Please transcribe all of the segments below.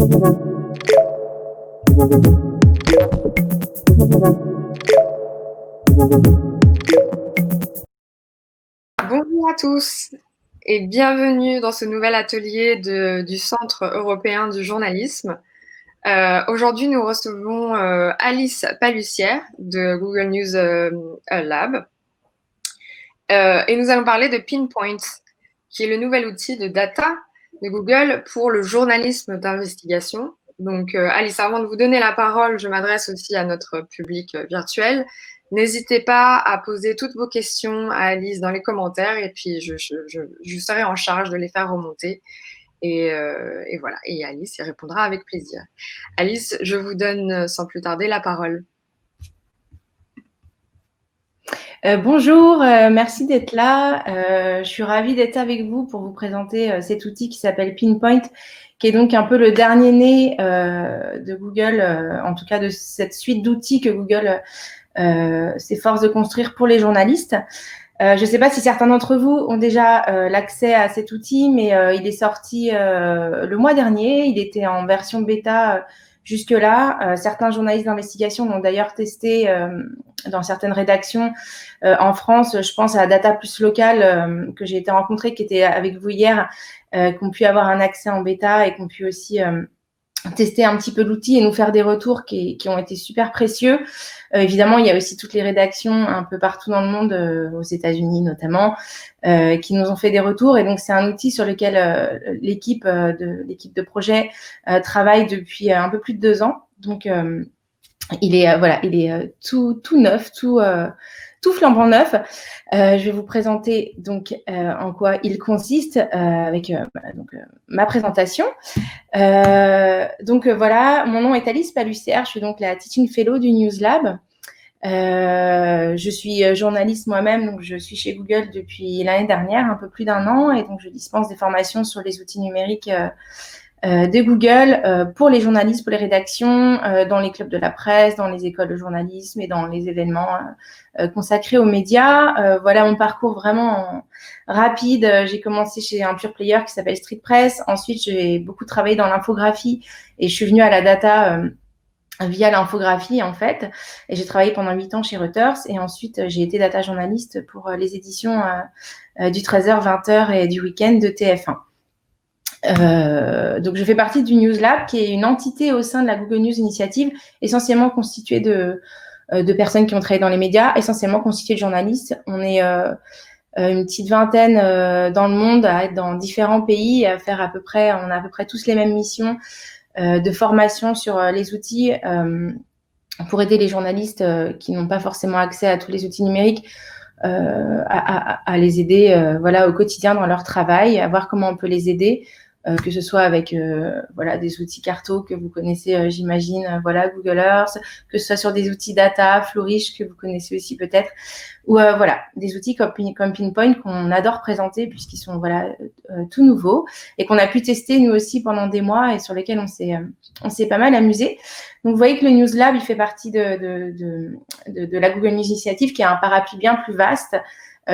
Bonjour à tous et bienvenue dans ce nouvel atelier du Centre européen du journalisme. Aujourd'hui, nous recevons Alice Palussière de Google News Lab et nous allons parler de Pinpoint, qui est le nouvel outil de data de Google pour le journalisme d'investigation. Donc, Alice, avant de vous donner la parole, je m'adresse aussi à notre public virtuel. N'hésitez pas à poser toutes vos questions à Alice dans les commentaires et puis je serai en charge de les faire remonter. Et voilà, et Alice y répondra avec plaisir. Alice, je vous donne sans plus tarder la parole. Bonjour, merci d'être là. Je suis ravie d'être avec vous pour vous présenter cet outil qui s'appelle Pinpoint, qui est donc un peu le dernier né de Google, en tout cas de cette suite d'outils que Google s'efforce de construire pour les journalistes. Je ne sais pas si certains d'entre vous ont déjà l'accès à cet outil, mais il est sorti le mois dernier. Il était en version bêta jusque-là. Certains journalistes d'investigation l'ont d'ailleurs testé dans certaines rédactions en France. Je pense à Data Plus Local que j'ai été rencontrée, qui était avec vous hier, qui ont pu avoir un accès en bêta et qui ont pu aussi tester un petit peu l'outil et nous faire des retours qui ont été super précieux. Évidemment, il y a aussi toutes les rédactions un peu partout dans le monde, aux États-Unis notamment, qui nous ont fait des retours. Et donc, c'est un outil sur lequel l'équipe de projet travaille depuis un peu plus de 2 ans. Donc, il est tout neuf, tout flambant neuf. Je vais vous présenter donc en quoi il consiste avec ma présentation. Voilà, mon nom est Alice Palussière, je suis donc la Teaching Fellow du News Lab. Je suis journaliste moi-même, donc je suis chez Google depuis l'année dernière, un peu plus d'1 an, et donc je dispense des formations sur les outils numériques de Google pour les journalistes, pour les rédactions, dans les clubs de la presse, dans les écoles de journalisme et dans les événements consacrés aux médias. Voilà mon parcours vraiment rapide. J'ai commencé chez un pure player qui s'appelle Street Press. Ensuite, j'ai beaucoup travaillé dans l'infographie et je suis venue à la data via l'infographie en fait. Et j'ai travaillé pendant 8 ans chez Reuters et ensuite j'ai été data journaliste pour les éditions du 13h, 20h et du week-end de TF1. Donc, je fais partie du News Lab, qui est une entité au sein de la Google News Initiative, essentiellement constituée de personnes qui ont travaillé dans les médias, essentiellement constituée de journalistes. On est une petite vingtaine dans le monde à être dans différents pays, à faire on a à peu près tous les mêmes missions de formation sur les outils pour aider les journalistes qui n'ont pas forcément accès à tous les outils numériques à les aider au quotidien dans leur travail, à voir comment on peut les aider. Que ce soit avec des outils carto que vous connaissez, j'imagine, Google Earth, que ce soit sur des outils data, Flourish, que vous connaissez aussi peut-être, ou des outils comme Pinpoint qu'on adore présenter puisqu'ils sont tout nouveaux et qu'on a pu tester nous aussi pendant des mois et sur lesquels on s'est pas mal amusé. Donc vous voyez que le News Lab il fait partie de la Google News Initiative, qui est un parapluie bien plus vaste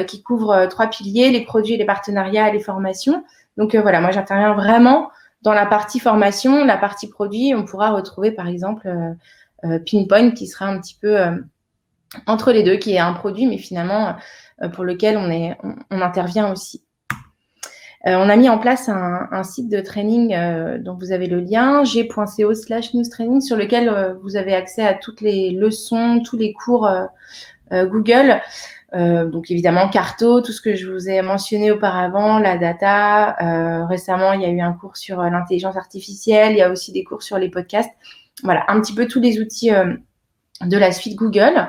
qui couvre 3 piliers: les produits, les partenariats et les formations. Donc moi j'interviens vraiment dans la partie formation, la partie produit. On pourra retrouver par exemple Pinpoint qui sera un petit peu entre les deux, qui est un produit mais finalement pour lequel on intervient aussi. On a mis en place un site de training dont vous avez le lien, g.co/newstraining, sur lequel vous avez accès à toutes les leçons, tous les cours Google. Donc évidemment Carto, tout ce que je vous ai mentionné auparavant, la data. Récemment, il y a eu un cours sur l'intelligence artificielle. Il y a aussi des cours sur les podcasts. Voilà, un petit peu tous les outils de la suite Google.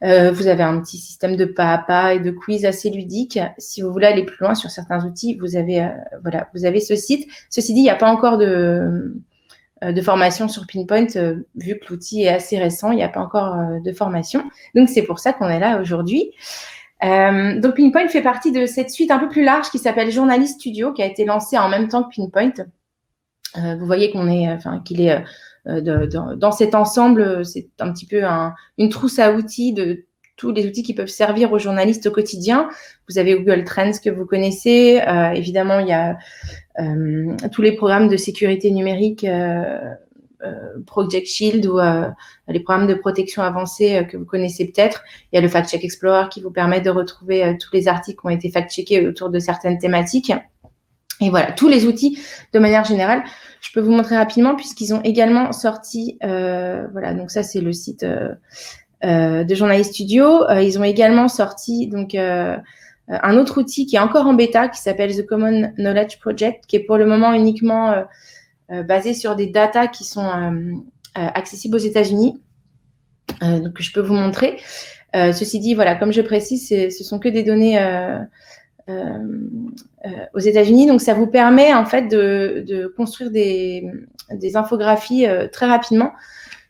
Vous avez un petit système de pas à pas et de quiz assez ludique. Si vous voulez aller plus loin sur certains outils, vous avez ce site. Ceci dit, il n'y a pas encore de formation sur Pinpoint, vu que l'outil est assez récent, il n'y a pas encore de formation. Donc, c'est pour ça qu'on est là aujourd'hui. Donc, Pinpoint fait partie de cette suite un peu plus large qui s'appelle Journalist Studio, qui a été lancée en même temps que Pinpoint. Vous voyez qu'il est dans cet ensemble, c'est un petit peu une trousse à outils de tous les outils qui peuvent servir aux journalistes au quotidien. Vous avez Google Trends que vous connaissez. Évidemment, il y a tous les programmes de sécurité numérique, Project Shield ou les programmes de protection avancée que vous connaissez peut-être. Il y a le Fact Check Explorer qui vous permet de retrouver tous les articles qui ont été fact-checkés autour de certaines thématiques. Et voilà, tous les outils de manière générale. Je peux vous montrer rapidement puisqu'ils ont également sorti, voilà, donc ça c'est le site de Journalist Studio. Ils ont également sorti donc un autre outil qui est encore en bêta qui s'appelle The Common Knowledge Project, qui est pour le moment uniquement basé sur des datas qui sont accessibles aux États-Unis. Donc je peux vous montrer. Ceci dit, voilà, comme je précise, ce sont que des données aux États-Unis, donc ça vous permet en fait de construire des infographies très rapidement.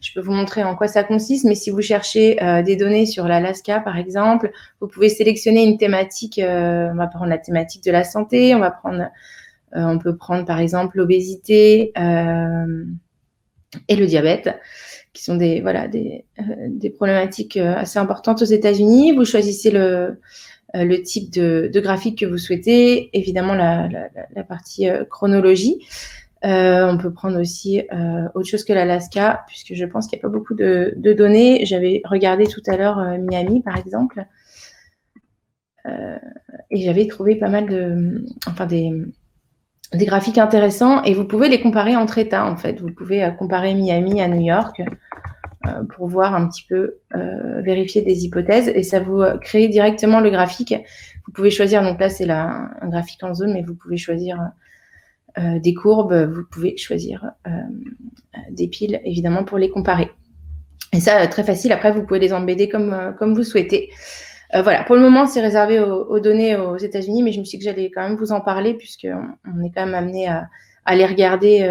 Je peux vous montrer en quoi ça consiste, mais si vous cherchez des données sur l'Alaska, par exemple, vous pouvez sélectionner une thématique. On va prendre la thématique de la santé, on peut prendre par exemple l'obésité et le diabète, qui sont des problématiques assez importantes aux États-Unis. Vous choisissez le type de graphique que vous souhaitez, évidemment la partie chronologie. On peut prendre aussi autre chose que l'Alaska, puisque je pense qu'il n'y a pas beaucoup de données. J'avais regardé tout à l'heure Miami, par exemple, et j'avais trouvé pas mal des graphiques intéressants, et vous pouvez les comparer entre États, en fait. Vous pouvez comparer Miami à New York pour voir un petit peu, vérifier des hypothèses, et ça vous crée directement le graphique. Vous pouvez choisir, donc là c'est un graphique en zone, mais vous pouvez choisir des courbes, vous pouvez choisir des piles, évidemment, pour les comparer. Et ça, très facile, après vous pouvez les embedder comme vous souhaitez. Voilà, pour le moment, c'est réservé aux données aux États-Unis, mais je me suis dit que j'allais quand même vous en parler, puisqu'on est quand même amené à les regarder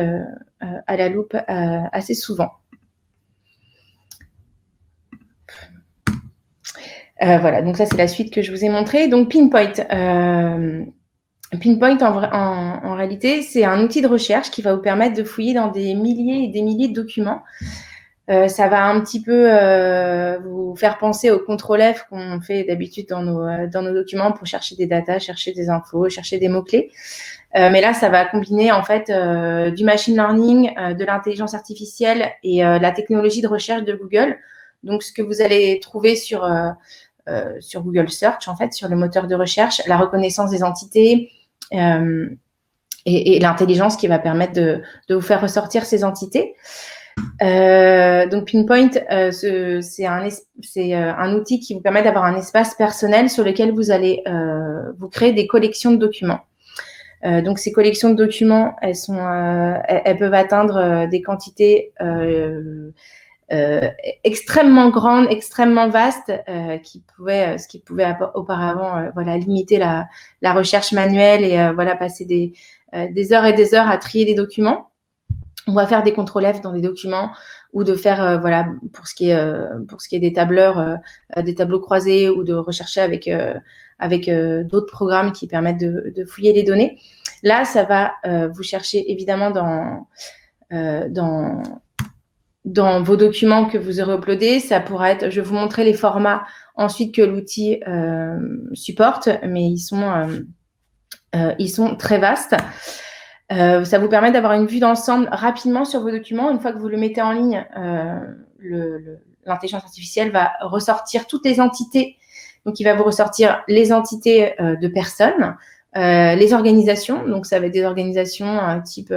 à la loupe assez souvent. Voilà, donc ça, c'est la suite que je vous ai montrée. Donc, Pinpoint. Pinpoint, en réalité, c'est un outil de recherche qui va vous permettre de fouiller dans des milliers et des milliers de documents. Ça va un petit peu vous faire penser au contrôle-F qu'on fait d'habitude dans nos documents pour chercher des datas, chercher des infos, chercher des mots-clés. Mais là, ça va combiner en fait du machine learning, de l'intelligence artificielle et la technologie de recherche de Google. Donc, ce que vous allez trouver sur Google Search, en fait, sur le moteur de recherche, la reconnaissance des entités et l'intelligence qui va permettre de vous faire ressortir ces entités. Donc Pinpoint, c'est un outil qui vous permet d'avoir un espace personnel sur lequel vous allez vous créer des collections de documents. Donc ces collections de documents, elles peuvent atteindre des quantités extrêmement grandes, extrêmement vastes, ce qui pouvait auparavant limiter la recherche manuelle et passer des heures et des heures à trier des documents. On va faire des contrôles F dans des documents ou de faire, pour ce qui est des tableurs, des tableaux croisés ou de rechercher avec d'autres programmes qui permettent de fouiller les données. Là, ça va vous chercher évidemment dans vos documents que vous aurez uploadés. Ça pourra être, je vais vous montrer les formats ensuite que l'outil supporte, mais ils sont très vastes. Ça vous permet d'avoir une vue d'ensemble rapidement sur vos documents. Une fois que vous le mettez en ligne, l'intelligence artificielle va ressortir toutes les entités. Donc, il va vous ressortir les entités de personnes, les organisations. Donc, ça va être des organisations type,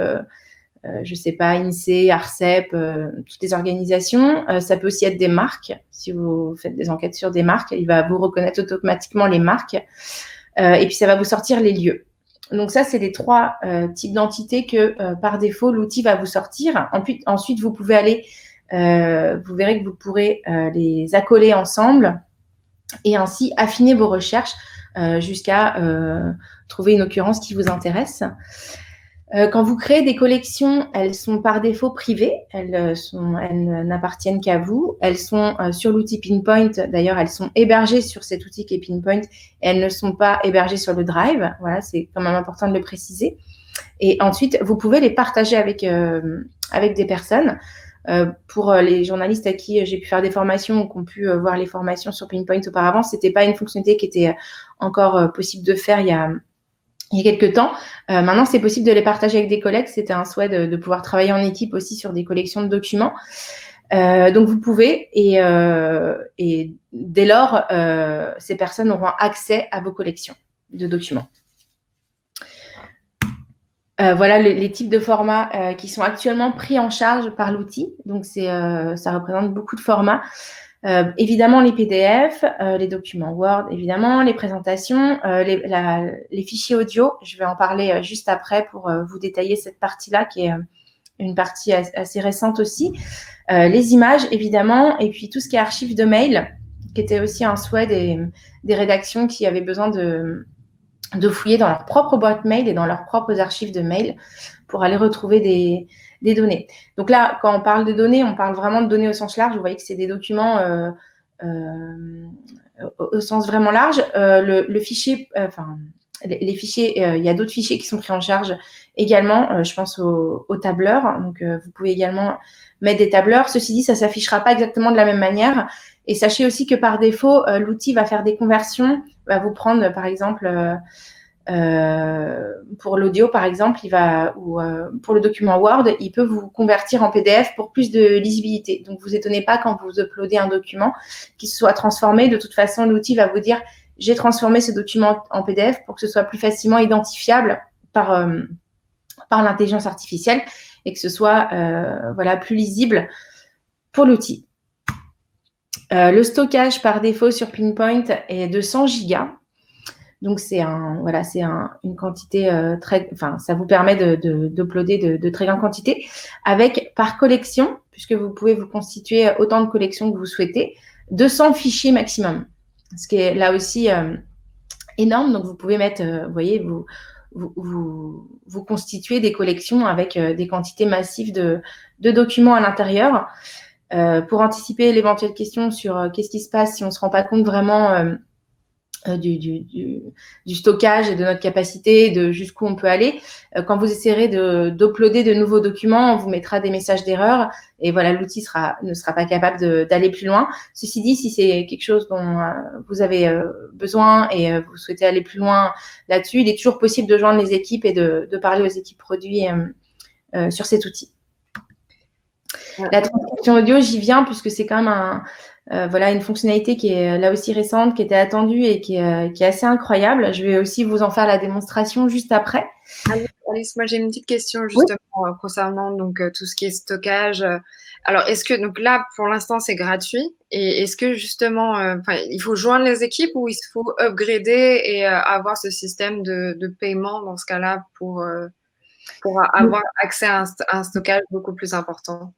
je sais pas, INSEE, ARCEP, toutes les organisations. Ça peut aussi être des marques. Si vous faites des enquêtes sur des marques, il va vous reconnaître automatiquement les marques. Et puis, ça va vous sortir les lieux. Donc ça, c'est les 3 types d'entités que par défaut, l'outil va vous sortir. Ensuite, vous pouvez aller, vous verrez que vous pourrez les accoler ensemble et ainsi affiner vos recherches jusqu'à trouver une occurrence qui vous intéresse. Quand vous créez des collections, elles sont par défaut privées, elles n'appartiennent qu'à vous. Elles sont sur l'outil Pinpoint, d'ailleurs elles sont hébergées sur cet outil qui est Pinpoint et elles ne sont pas hébergées sur le Drive. Voilà, c'est quand même important de le préciser. Et ensuite, vous pouvez les partager avec des personnes. Pour les journalistes à qui j'ai pu faire des formations ou qui ont pu voir les formations sur Pinpoint auparavant, c'était pas une fonctionnalité qui était encore possible de faire il y a quelques temps. Maintenant, c'est possible de les partager avec des collègues. C'était un souhait de pouvoir travailler en équipe aussi sur des collections de documents. Donc, vous pouvez, et dès lors, ces personnes auront accès à vos collections de documents. Voilà les types de formats qui sont actuellement pris en charge par l'outil. Donc, ça représente beaucoup de formats. Évidemment, les PDF, les documents Word, évidemment, les présentations, les fichiers audio. Je vais en parler juste après pour vous détailler cette partie-là qui est une partie assez récente aussi. Les images, évidemment, et puis tout ce qui est archives de mail, qui était aussi un souhait des rédactions qui avaient besoin de fouiller dans leur propre boîte mail et dans leurs propres archives de mail pour aller retrouver des données. Donc là, quand on parle de données, on parle vraiment de données au sens large. Vous voyez que c'est des documents au sens vraiment large. Le fichier, les fichiers, il y a d'autres fichiers qui sont pris en charge également. Je pense aux tableurs. Donc, vous pouvez également mettre des tableurs. Ceci dit, ça ne s'affichera pas exactement de la même manière. Et sachez aussi que par défaut, l'outil va faire des conversions, va vous prendre, par exemple, pour l'audio, par exemple, ou pour le document Word, il peut vous convertir en PDF pour plus de lisibilité. Donc, vous étonnez pas quand vous uploadez un document qui se soit transformé. De toute façon, l'outil va vous dire « J'ai transformé ce document en PDF pour que ce soit plus facilement identifiable par l'intelligence artificielle et que ce soit plus lisible pour l'outil. » Le stockage par défaut sur Pinpoint est de 100 gigas. Donc, c'est une quantité ça vous permet d'uploader de très grandes quantités avec par collection, puisque vous pouvez vous constituer autant de collections que vous souhaitez, 200 fichiers maximum. Ce qui est là aussi énorme. Donc, vous pouvez mettre, vous constituez des collections avec des quantités massives de documents à l'intérieur. Pour anticiper l'éventuelle question sur qu'est-ce qui se passe si on ne se rend pas compte vraiment du stockage et de notre capacité, de jusqu'où on peut aller. Quand vous essaierez d'uploader de nouveaux documents, on vous mettra des messages d'erreur et voilà, l'outil ne sera pas capable d'aller plus loin. Ceci dit, si c'est quelque chose dont vous avez besoin et vous souhaitez aller plus loin là-dessus, il est toujours possible de joindre les équipes et de parler aux équipes produits sur cet outil. La transcription audio, j'y viens puisque c'est quand même une fonctionnalité qui est là aussi récente, qui était attendue et qui est assez incroyable. Je vais aussi vous en faire la démonstration juste après. Alice, moi j'ai une petite question justement concernant donc tout ce qui est stockage. Alors, est-ce que donc là pour l'instant c'est gratuit et est-ce que justement il faut joindre les équipes ou il faut upgrader et avoir ce système de paiement dans ce cas-là pour avoir accès à un stockage beaucoup plus important?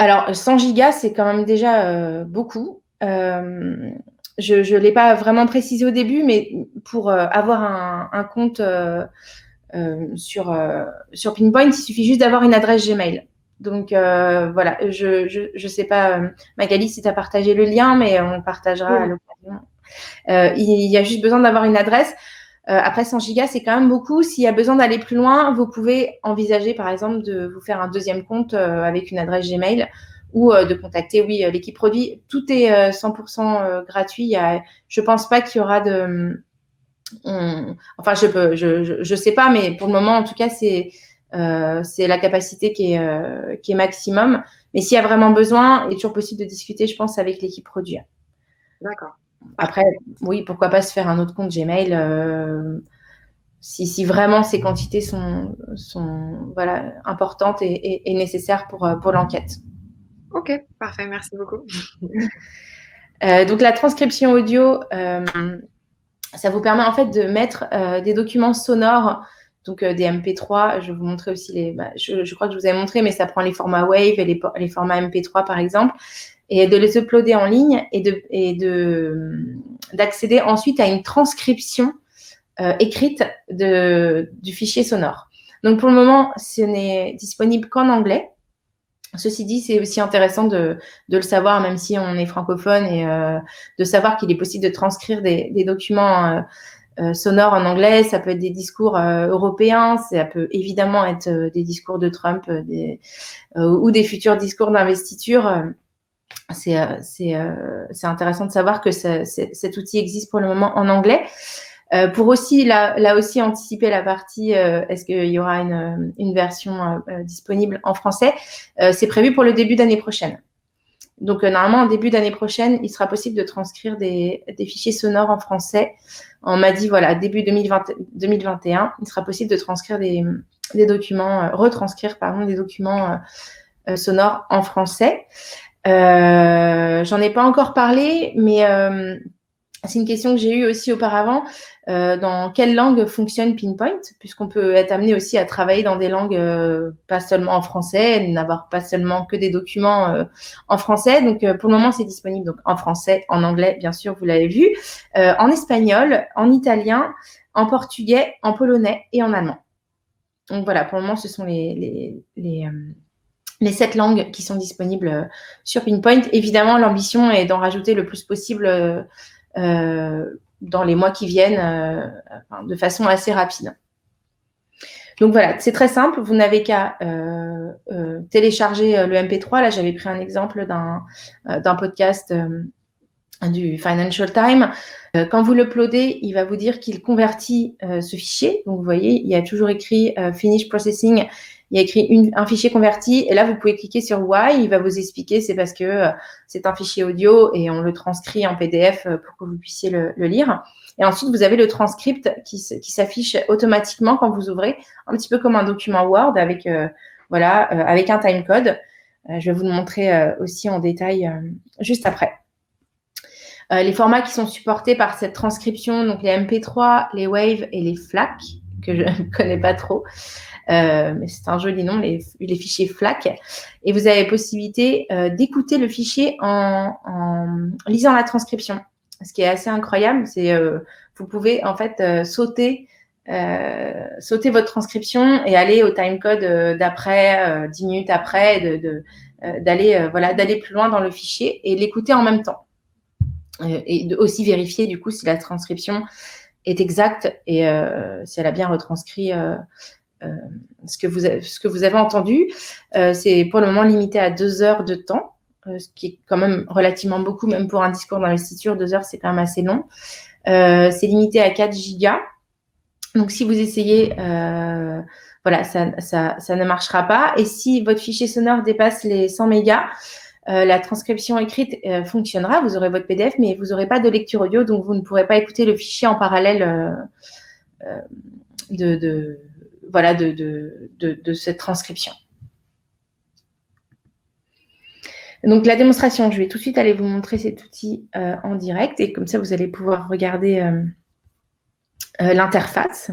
Alors, 100 gigas, c'est quand même déjà beaucoup. Je ne l'ai pas vraiment précisé au début, mais pour avoir un compte sur Pinpoint, il suffit juste d'avoir une adresse Gmail. Donc, voilà, je sais pas, Magali, si tu as partagé le lien, mais on le partagera à l'occasion. Il y a juste besoin d'avoir une adresse. Après 100 gigas, c'est quand même beaucoup. S'il y a besoin d'aller plus loin, vous pouvez envisager, par exemple, de vous faire un deuxième compte avec une adresse Gmail ou de contacter, l'équipe produit. Tout est 100% gratuit. Je pense pas qu'il y aura de... je sais pas, mais pour le moment, en tout cas, c'est la capacité qui est maximum. Mais s'il y a vraiment besoin, il est toujours possible de discuter, je pense, avec l'équipe produit. D'accord. Après, oui, pourquoi pas se faire un autre compte Gmail si vraiment ces quantités sont importantes et nécessaires pour l'enquête. Ok, parfait, merci beaucoup. Donc la transcription audio, ça vous permet en fait de mettre des documents sonores, donc des MP3. Je vais vous montrer aussi je crois que je vous avais montré, mais ça prend les formats WAV et les formats MP3 par exemple, et de les uploader en ligne et d'accéder ensuite à une transcription écrite du fichier sonore. Donc pour le moment, ce n'est disponible qu'en anglais. Ceci dit, c'est aussi intéressant de le savoir, même si on est francophone, et de savoir qu'il est possible de transcrire des documents sonores en anglais, ça peut être des discours européens, ça peut évidemment être des discours de Trump ou des futurs discours d'investiture. C'est intéressant de savoir que cet outil existe pour le moment en anglais. Pour aussi, là aussi, anticiper la partie, est-ce qu'il y aura une version disponible en français, c'est prévu pour le début d'année prochaine. Donc, normalement, en début d'année prochaine, il sera possible de transcrire des fichiers sonores en français. On m'a dit, voilà, début 2021, il sera possible de transcrire des documents, retranscrire, pardon, des documents sonores en français. J'en ai pas encore parlé, mais c'est une question que j'ai eue aussi auparavant. Dans quelle langue fonctionne Pinpoint? Puisqu'on peut être amené aussi à travailler dans des langues pas seulement en français, n'avoir pas seulement que des documents en français. Donc, pour le moment, c'est disponible donc, en français, en anglais, bien sûr, vous l'avez vu, en espagnol, en italien, en portugais, en polonais et en allemand. Donc, voilà, pour le moment, ce sont les 7 langues qui sont disponibles sur Pinpoint. Évidemment, l'ambition est d'en rajouter le plus possible dans les mois qui viennent, de façon assez rapide. Donc voilà, c'est très simple. Vous n'avez qu'à télécharger le MP3. Là, j'avais pris un exemple d'un podcast du Financial Times. Quand vous l'uploadez, il va vous dire qu'il convertit ce fichier. Donc, vous voyez, il y a toujours écrit Finish Processing. Il y a écrit un fichier converti. Et là, vous pouvez cliquer sur Why. Il va vous expliquer c'est parce que c'est un fichier audio et on le transcrit en PDF pour que vous puissiez le lire. Et ensuite, vous avez le transcript qui s'affiche automatiquement quand vous ouvrez, un petit peu comme un document Word avec un timecode. Je vais vous le montrer aussi en détail juste après. Les formats qui sont supportés par cette transcription, donc les MP3, les WAV et les FLAC, que je ne connais pas trop, mais c'est un joli nom, les fichiers FLAC. Et vous avez la possibilité d'écouter le fichier en lisant la transcription. Ce qui est assez incroyable, c'est vous pouvez en fait sauter votre transcription et aller au timecode d'après, 10 minutes après, d'aller plus loin dans le fichier et l'écouter en même temps. Et aussi vérifier du coup si la transcription est exacte et si elle a bien retranscrit ce que vous avez entendu. C'est pour le moment limité à 2 heures de temps, ce qui est quand même relativement beaucoup, même pour un discours d'investiture. 2 heures, c'est quand même assez long. C'est limité à 4 gigas. Donc, si vous essayez, voilà, ça ne marchera pas. Et si votre fichier sonore dépasse les 100 mégas, la transcription écrite fonctionnera. Vous aurez votre PDF, mais vous n'aurez pas de lecture audio, donc vous ne pourrez pas écouter le fichier en parallèle de cette transcription. Donc, la démonstration, je vais tout de suite aller vous montrer cet outil en direct et comme ça, vous allez pouvoir regarder l'interface.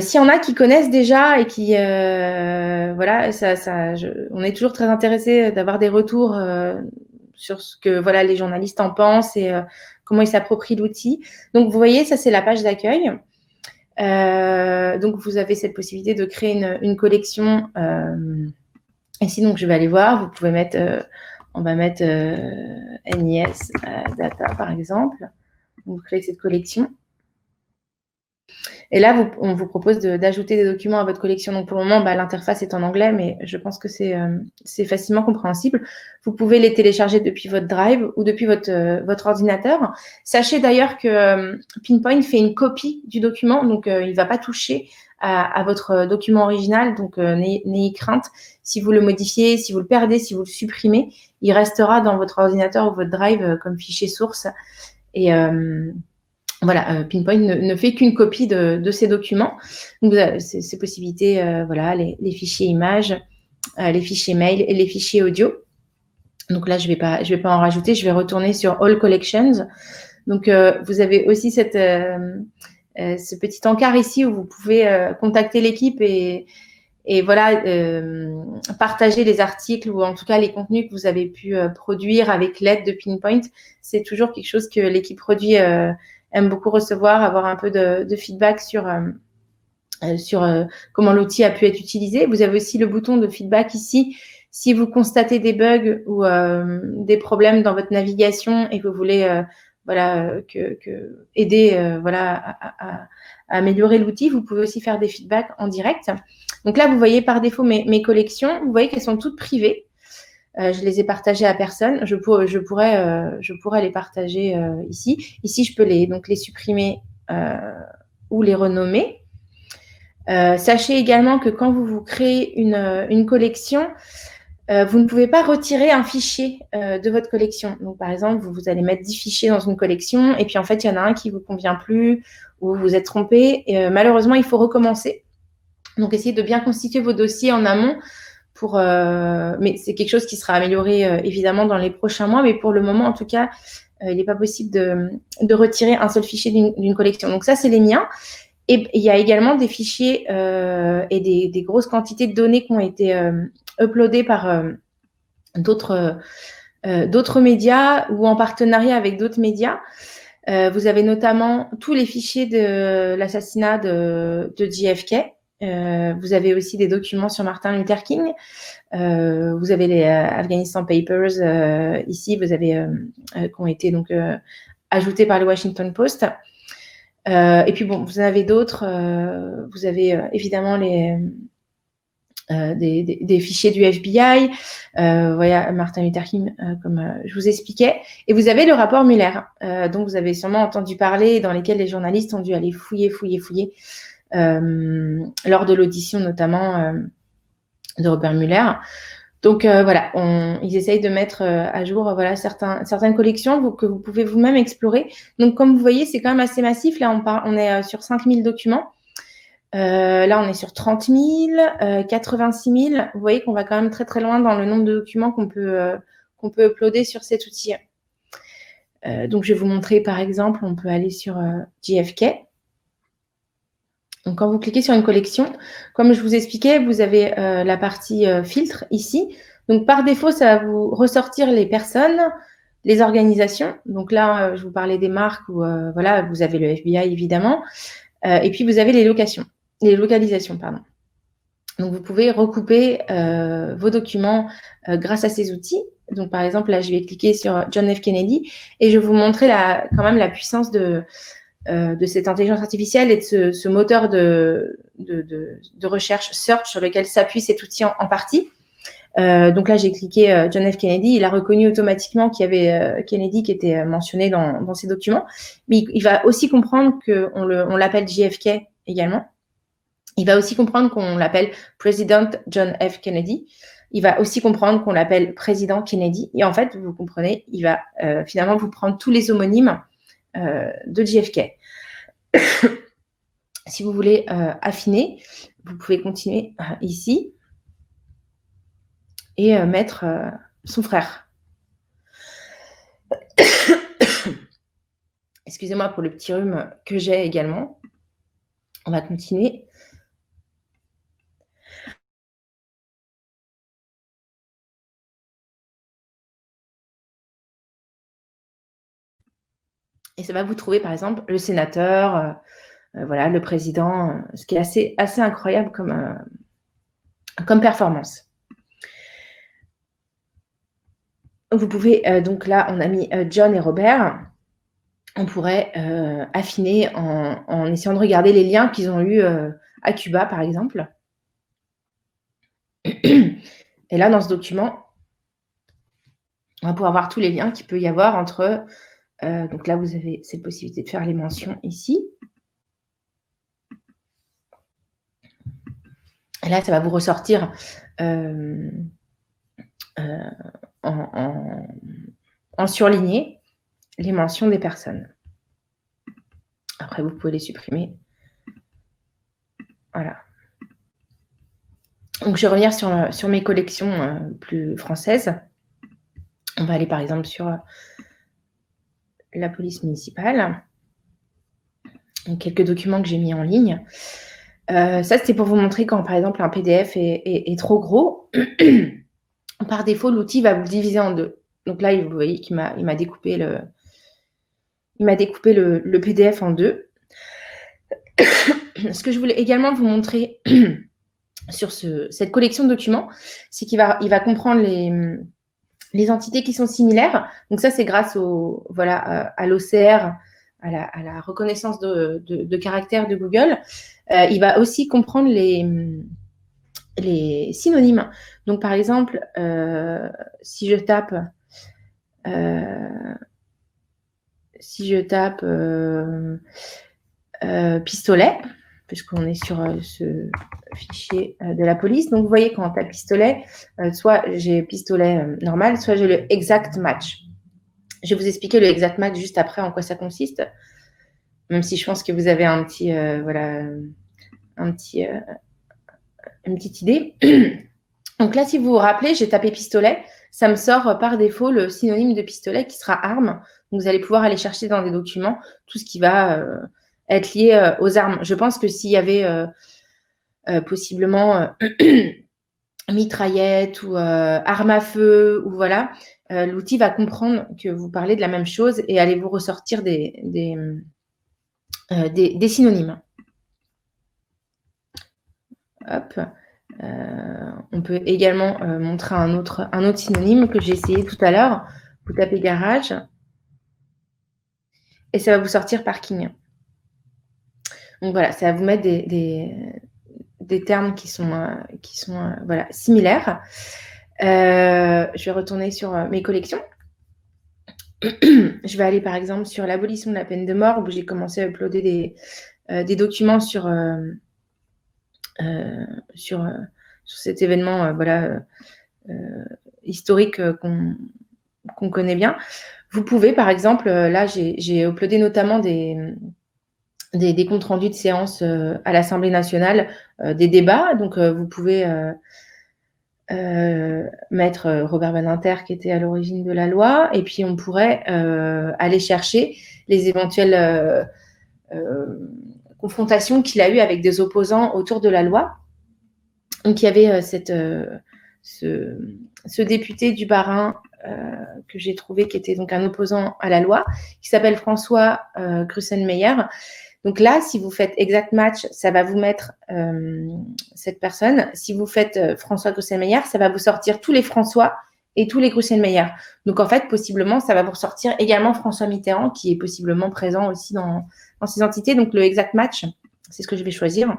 S'il y en a qui connaissent déjà et qui, on est toujours très intéressé d'avoir des retours sur ce que les journalistes en pensent et comment ils s'approprient l'outil. Donc, vous voyez, ça, c'est la page d'accueil. Donc, vous avez cette possibilité de créer une collection. Ici, donc, je vais aller voir. Vous pouvez mettre, on va mettre NIS Data, par exemple. Vous créez cette collection. Et là, on vous propose d'ajouter des documents à votre collection. Donc, pour le moment, l'interface est en anglais, mais je pense que c'est facilement compréhensible. Vous pouvez les télécharger depuis votre Drive ou depuis votre ordinateur. Sachez d'ailleurs que Pinpoint fait une copie du document, donc il ne va pas toucher à votre document original. Donc, n'ayez crainte. Si vous le modifiez, si vous le perdez, si vous le supprimez, il restera dans votre ordinateur ou votre Drive comme fichier source. Et voilà, Pinpoint ne fait qu'une copie de ces documents. Donc, vous avez ces possibilités, les fichiers images, les fichiers mail et les fichiers audio. Donc là, je vais pas en rajouter. Je vais retourner sur All Collections. Donc, vous avez aussi ce petit encart ici où vous pouvez contacter l'équipe et partager les articles ou en tout cas les contenus que vous avez pu produire avec l'aide de Pinpoint. C'est toujours quelque chose que l'équipe produit aime beaucoup recevoir, avoir un peu de feedback sur comment l'outil a pu être utilisé. Vous avez aussi le bouton de feedback ici. Si vous constatez des bugs ou des problèmes dans votre navigation et que vous voulez aider à améliorer l'outil. Vous pouvez aussi faire des feedbacks en direct. Donc là, vous voyez par défaut mes collections. Vous voyez qu'elles sont toutes privées. Je les ai partagées à personne. Je pourrais les partager ici. Ici, je peux les supprimer ou les renommer. Sachez également que quand vous créez une collection, vous ne pouvez pas retirer un fichier de votre collection. Donc, par exemple, vous allez mettre 10 fichiers dans une collection et puis, en fait, il y en a un qui ne vous convient plus ou vous vous êtes trompé. Et, malheureusement, il faut recommencer. Donc, essayez de bien constituer vos dossiers en amont. Mais c'est quelque chose qui sera amélioré évidemment dans les prochains mois. Mais pour le moment, en tout cas, il n'est pas possible de retirer un seul fichier d'une collection. Donc, ça, c'est les miens. Et il y a également des fichiers et des grosses quantités de données qui ont été uploadées par d'autres médias ou en partenariat avec d'autres médias. Vous avez notamment tous les fichiers de l'assassinat de JFK. Vous avez aussi des documents sur Martin Luther King. Vous avez les Afghanistan Papers ici, vous avez qui ont été donc ajoutés par le Washington Post. Et puis bon, vous en avez d'autres. Vous avez évidemment des fichiers du FBI. Voilà, Martin Luther King, comme je vous expliquais. Et vous avez le rapport Mueller, dont vous avez sûrement entendu parler, dans lesquels les journalistes ont dû aller fouiller lors de l'audition notamment de Robert Mueller. Donc voilà, ils essayent de mettre à jour certaines collections que vous pouvez vous-même explorer. Donc comme vous voyez, c'est quand même assez massif. Là, on est sur 5000 documents. Là, on est sur 30 000, 86 000. Vous voyez qu'on va quand même très très loin dans le nombre de documents qu'on peut uploader sur cet outil. Donc je vais vous montrer par exemple, on peut aller sur JFK. Donc, quand vous cliquez sur une collection, comme je vous expliquais, vous avez la partie filtre ici. Donc, par défaut, ça va vous ressortir les personnes, les organisations. Donc là, je vous parlais des marques où voilà, vous avez le FBI évidemment. Et puis, vous avez les localisations, pardon. Donc, vous pouvez recouper vos documents grâce à ces outils. Donc, par exemple, là, je vais cliquer sur John F. Kennedy et je vais vous montrer quand même la puissance de cette intelligence artificielle et de ce moteur de recherche search sur lequel s'appuie cet outil en partie. Donc là, j'ai cliqué John F. Kennedy. Il a reconnu automatiquement qu'il y avait Kennedy qui était mentionné dans ces documents. Mais il va aussi comprendre qu'on l'appelle JFK également. Il va aussi comprendre qu'on l'appelle President John F. Kennedy. Il va aussi comprendre qu'on l'appelle Président Kennedy. Et en fait, vous comprenez, il va finalement vous prendre tous les homonymes de JFK. Si vous voulez affiner, vous pouvez continuer ici et mettre son frère. Excusez-moi pour le petit rhume que j'ai également. On va continuer. Et ça va vous trouver, par exemple, le sénateur, voilà, le président, ce qui est assez incroyable comme performance. Vous pouvez, donc là, on a mis John et Robert. On pourrait affiner en essayant de regarder les liens qu'ils ont eus à Cuba, par exemple. Et là, dans ce document, on va pouvoir voir tous les liens qu'il peut y avoir entre... donc là, vous avez cette possibilité de faire les mentions ici. Et là, ça va vous ressortir en surligné les mentions des personnes. Après, vous pouvez les supprimer. Voilà. Donc, je vais revenir sur mes collections plus françaises. On va aller, par exemple, sur la police municipale. Donc, quelques documents que j'ai mis en ligne. Ça, c'était pour vous montrer quand, par exemple, un PDF est trop gros. Par défaut, l'outil va vous le diviser en deux. Donc là, vous voyez qu'il m'a découpé le PDF en deux. Ce que je voulais également vous montrer sur cette collection de documents, c'est qu'il va comprendre Les entités qui sont similaires, donc ça, c'est grâce à l'OCR, à la reconnaissance de caractères de Google. Il va aussi comprendre les synonymes. Donc, par exemple, si je tape pistolet, puisqu'on est sur ce fichier de la police. Donc, vous voyez, quand on tape pistolet, soit j'ai pistolet normal, soit j'ai le exact match. Je vais vous expliquer le exact match juste après en quoi ça consiste, même si je pense que vous avez une petite idée. Donc là, si vous vous rappelez, j'ai tapé pistolet, ça me sort par défaut le synonyme de pistolet qui sera arme. Donc, vous allez pouvoir aller chercher dans des documents tout ce qui va être lié aux armes. Je pense que s'il y avait possiblement mitraillette ou arme à feu, ou voilà, l'outil va comprendre que vous parlez de la même chose et aller vous ressortir des synonymes. Hop. On peut également montrer un autre synonyme que j'ai essayé tout à l'heure. Vous tapez garage et ça va vous sortir parking. Donc voilà, ça va vous mettre des termes qui sont voilà, similaires. Je vais retourner sur mes collections. Je vais aller par exemple sur l'abolition de la peine de mort, où j'ai commencé à uploader des documents sur cet événement historique qu'on connaît bien. Vous pouvez, par exemple, là, j'ai uploadé notamment des comptes rendus de séances à l'Assemblée nationale, des débats. Donc, vous pouvez mettre Robert Badinter, qui était à l'origine de la loi, et puis on pourrait aller chercher les éventuelles confrontations qu'il a eues avec des opposants autour de la loi. Donc, il y avait ce député du Bas-Rhin que j'ai trouvé, qui était donc un opposant à la loi, qui s'appelle François Grusselmeyer. Donc là, si vous faites exact match, ça va vous mettre cette personne. Si vous faites François Grusselmeyer, ça va vous sortir tous les François et tous les Grusselmeyer. Donc en fait, possiblement, ça va vous ressortir également François Mitterrand, qui est possiblement présent aussi dans ces entités. Donc le exact match, c'est ce que je vais choisir.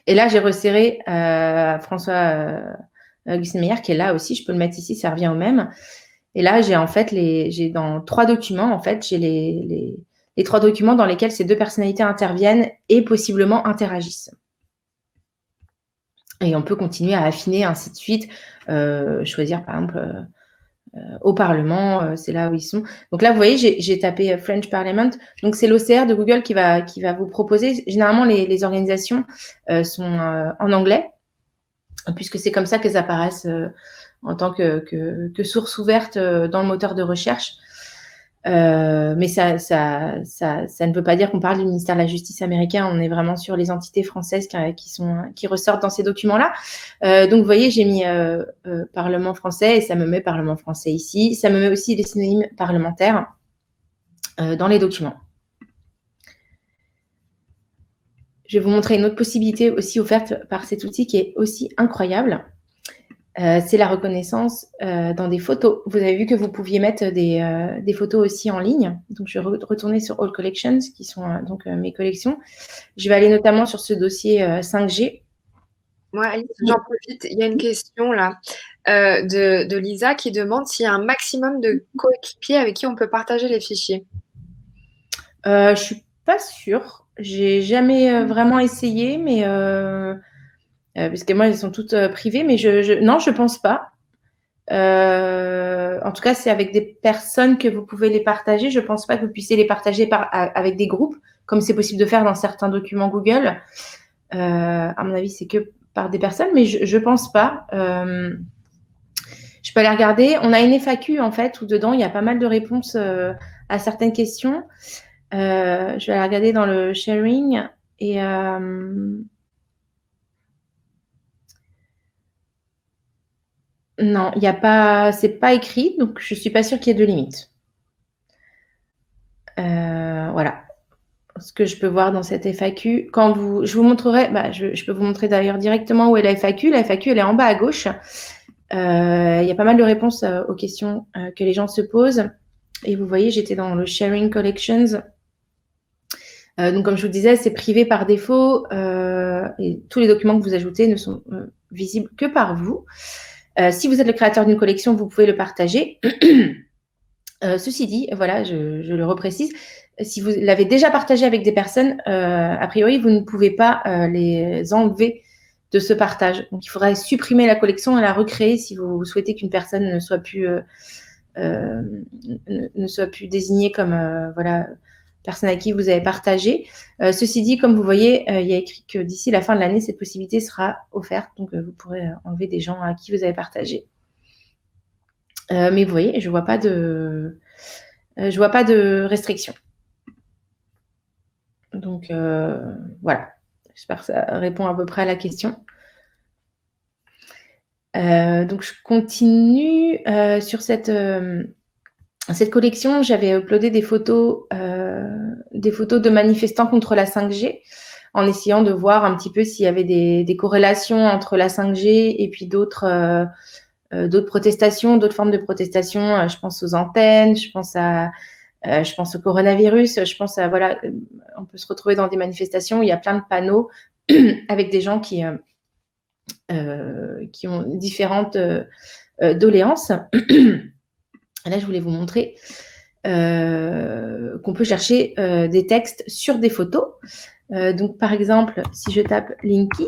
Et là, j'ai resserré François Grusselmeyer, qui est là aussi. Je peux le mettre ici, ça revient au même. Et là, j'ai en fait j'ai dans 3 documents, en fait, j'ai les 3 documents dans lesquels ces 2 personnalités interviennent et possiblement interagissent. Et on peut continuer à affiner, ainsi de suite, choisir par exemple au Parlement, c'est là où ils sont. Donc là, vous voyez, j'ai tapé French Parliament. Donc c'est l'OCR de Google qui va vous proposer. Généralement, les organisations sont en anglais, puisque c'est comme ça qu'elles apparaissent en tant que source ouverte dans le moteur de recherche. Mais ça ne veut pas dire qu'on parle du ministère de la Justice américain. On est vraiment sur les entités françaises qui ressortent dans ces documents-là. Donc, vous voyez, j'ai mis Parlement français et ça me met Parlement français ici. Ça me met aussi les synonymes parlementaires dans les documents. Je vais vous montrer une autre possibilité aussi offerte par cet outil qui est aussi incroyable. C'est la reconnaissance dans des photos. Vous avez vu que vous pouviez mettre des photos aussi en ligne. Donc, je vais retourner sur All Collections, qui sont donc mes collections. Je vais aller notamment sur ce dossier 5G. Moi, Alice, j'en profite. Il y a une question là de Lisa qui demande s'il y a un maximum de coéquipiers avec qui on peut partager les fichiers. Je suis pas sûre. J'ai jamais vraiment essayé, mais parce que moi, elles sont toutes privées, mais non, je pense pas. En tout cas, c'est avec des personnes que vous pouvez les partager. Je pense pas que vous puissiez les partager avec des groupes, comme c'est possible de faire dans certains documents Google. À mon avis, c'est que par des personnes, mais je pense pas. Je peux aller regarder. On a une FAQ, en fait, où dedans, il y a pas mal de réponses à certaines questions. Je vais aller regarder dans le sharing et non, il n'y a pas, c'est pas écrit, donc je suis pas sûre qu'il y ait de limite. Voilà ce que je peux voir dans cette FAQ. Je vous montrerai, je peux vous montrer d'ailleurs directement où est la FAQ. La FAQ, elle est en bas à gauche. Il y a pas mal de réponses aux questions que les gens se posent. Et vous voyez, j'étais dans le Sharing Collections. Donc, comme je vous disais, c'est privé par défaut et tous les documents que vous ajoutez ne sont visibles que par vous. Si vous êtes le créateur d'une collection, vous pouvez le partager. Ceci dit, voilà, je le reprécise, si vous l'avez déjà partagé avec des personnes, a priori, vous ne pouvez pas les enlever de ce partage. Donc, il faudrait supprimer la collection et la recréer si vous souhaitez qu'une personne ne soit plus désignée comme voilà, personne à qui vous avez partagé. Ceci dit, comme vous voyez, il y a écrit que d'ici la fin de l'année, cette possibilité sera offerte. Donc, vous pourrez enlever des gens à qui vous avez partagé. Mais vous voyez, je vois pas de restriction. Donc, voilà. J'espère que ça répond à peu près à la question. Donc, je continue sur cette collection. J'avais uploadé des photos de manifestants contre la 5G en essayant de voir un petit peu s'il y avait des corrélations entre la 5G et puis d'autres protestations, d'autres formes de protestations. Je pense aux antennes, je pense au coronavirus, je pense à, voilà, on peut se retrouver dans des manifestations où il y a plein de panneaux avec des gens qui ont différentes doléances. Là, je voulais vous montrer qu'on peut chercher des textes sur des photos. Donc, par exemple, si je tape Linky,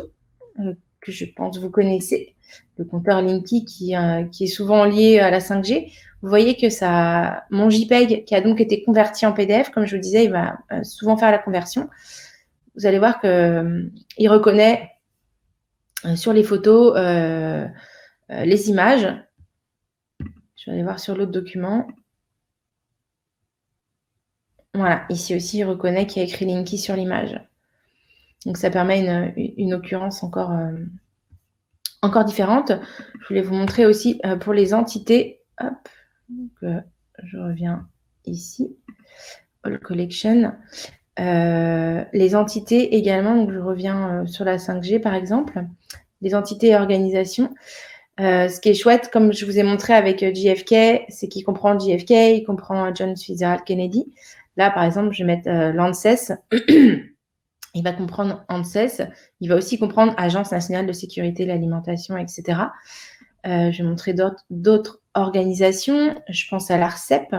que je pense vous connaissez, le compteur Linky qui est souvent lié à la 5G, vous voyez que mon JPEG, qui a donc été converti en PDF, comme je vous disais, il va souvent faire la conversion. Vous allez voir qu'il reconnaît sur les photos les images. Je vais aller voir sur l'autre document. Voilà, ici aussi, il reconnaît qu'il y a écrit Linky sur l'image. Donc, ça permet une occurrence encore différente. Je voulais vous montrer aussi pour les entités. Hop, donc, je reviens ici. All Collection. Les entités également, donc je reviens sur la 5G par exemple. Les entités et organisations. Ce qui est chouette, comme je vous ai montré avec JFK, c'est qu'il comprend JFK, il comprend John Fitzgerald Kennedy. Là, par exemple, je vais mettre l'ANSES. Il va comprendre ANSES. Il va aussi comprendre Agence nationale de sécurité de l'alimentation, etc. Je vais montrer d'autres organisations. Je pense à l'ARCEP.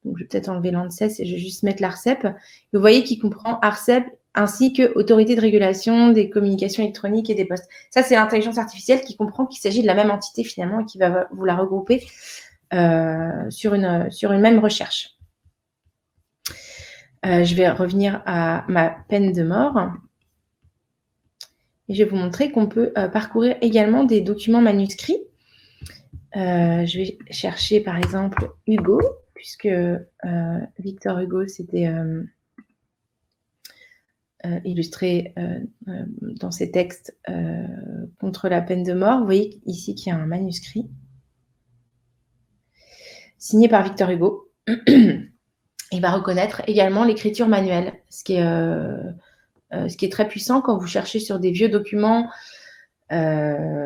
Donc, je vais peut-être enlever l'ANSES et je vais juste mettre l'ARCEP. Vous voyez qu'il comprend ARCEP ainsi que Autorité de régulation des communications électroniques et des postes. Ça, c'est l'intelligence artificielle qui comprend qu'il s'agit de la même entité finalement et qui va vous la regrouper sur une même recherche. Je vais revenir à ma peine de mort. Et je vais vous montrer qu'on peut parcourir également des documents manuscrits. Je vais chercher par exemple Hugo, puisque Victor Hugo s'était illustré dans ses textes contre la peine de mort. Vous voyez ici qu'il y a un manuscrit signé par Victor Hugo. Il va reconnaître également l'écriture manuelle, ce qui est très puissant quand vous cherchez sur des vieux documents. Là,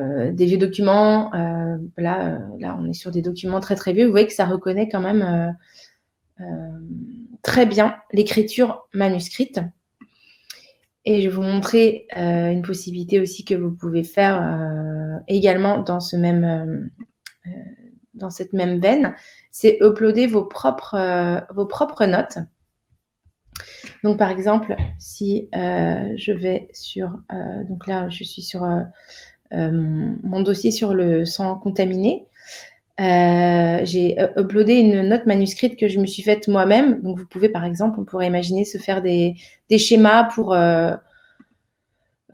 on est sur des documents très très vieux. Vous voyez que ça reconnaît quand même très bien l'écriture manuscrite. Et je vais vous montrer une possibilité aussi que vous pouvez faire également dans cette même veine, c'est uploader vos propres notes. Donc, par exemple, si je vais sur... donc là, je suis sur mon dossier sur le sang contaminé. J'ai uploadé une note manuscrite que je me suis faite moi-même. Donc, vous pouvez, par exemple, on pourrait imaginer se faire des schémas pour...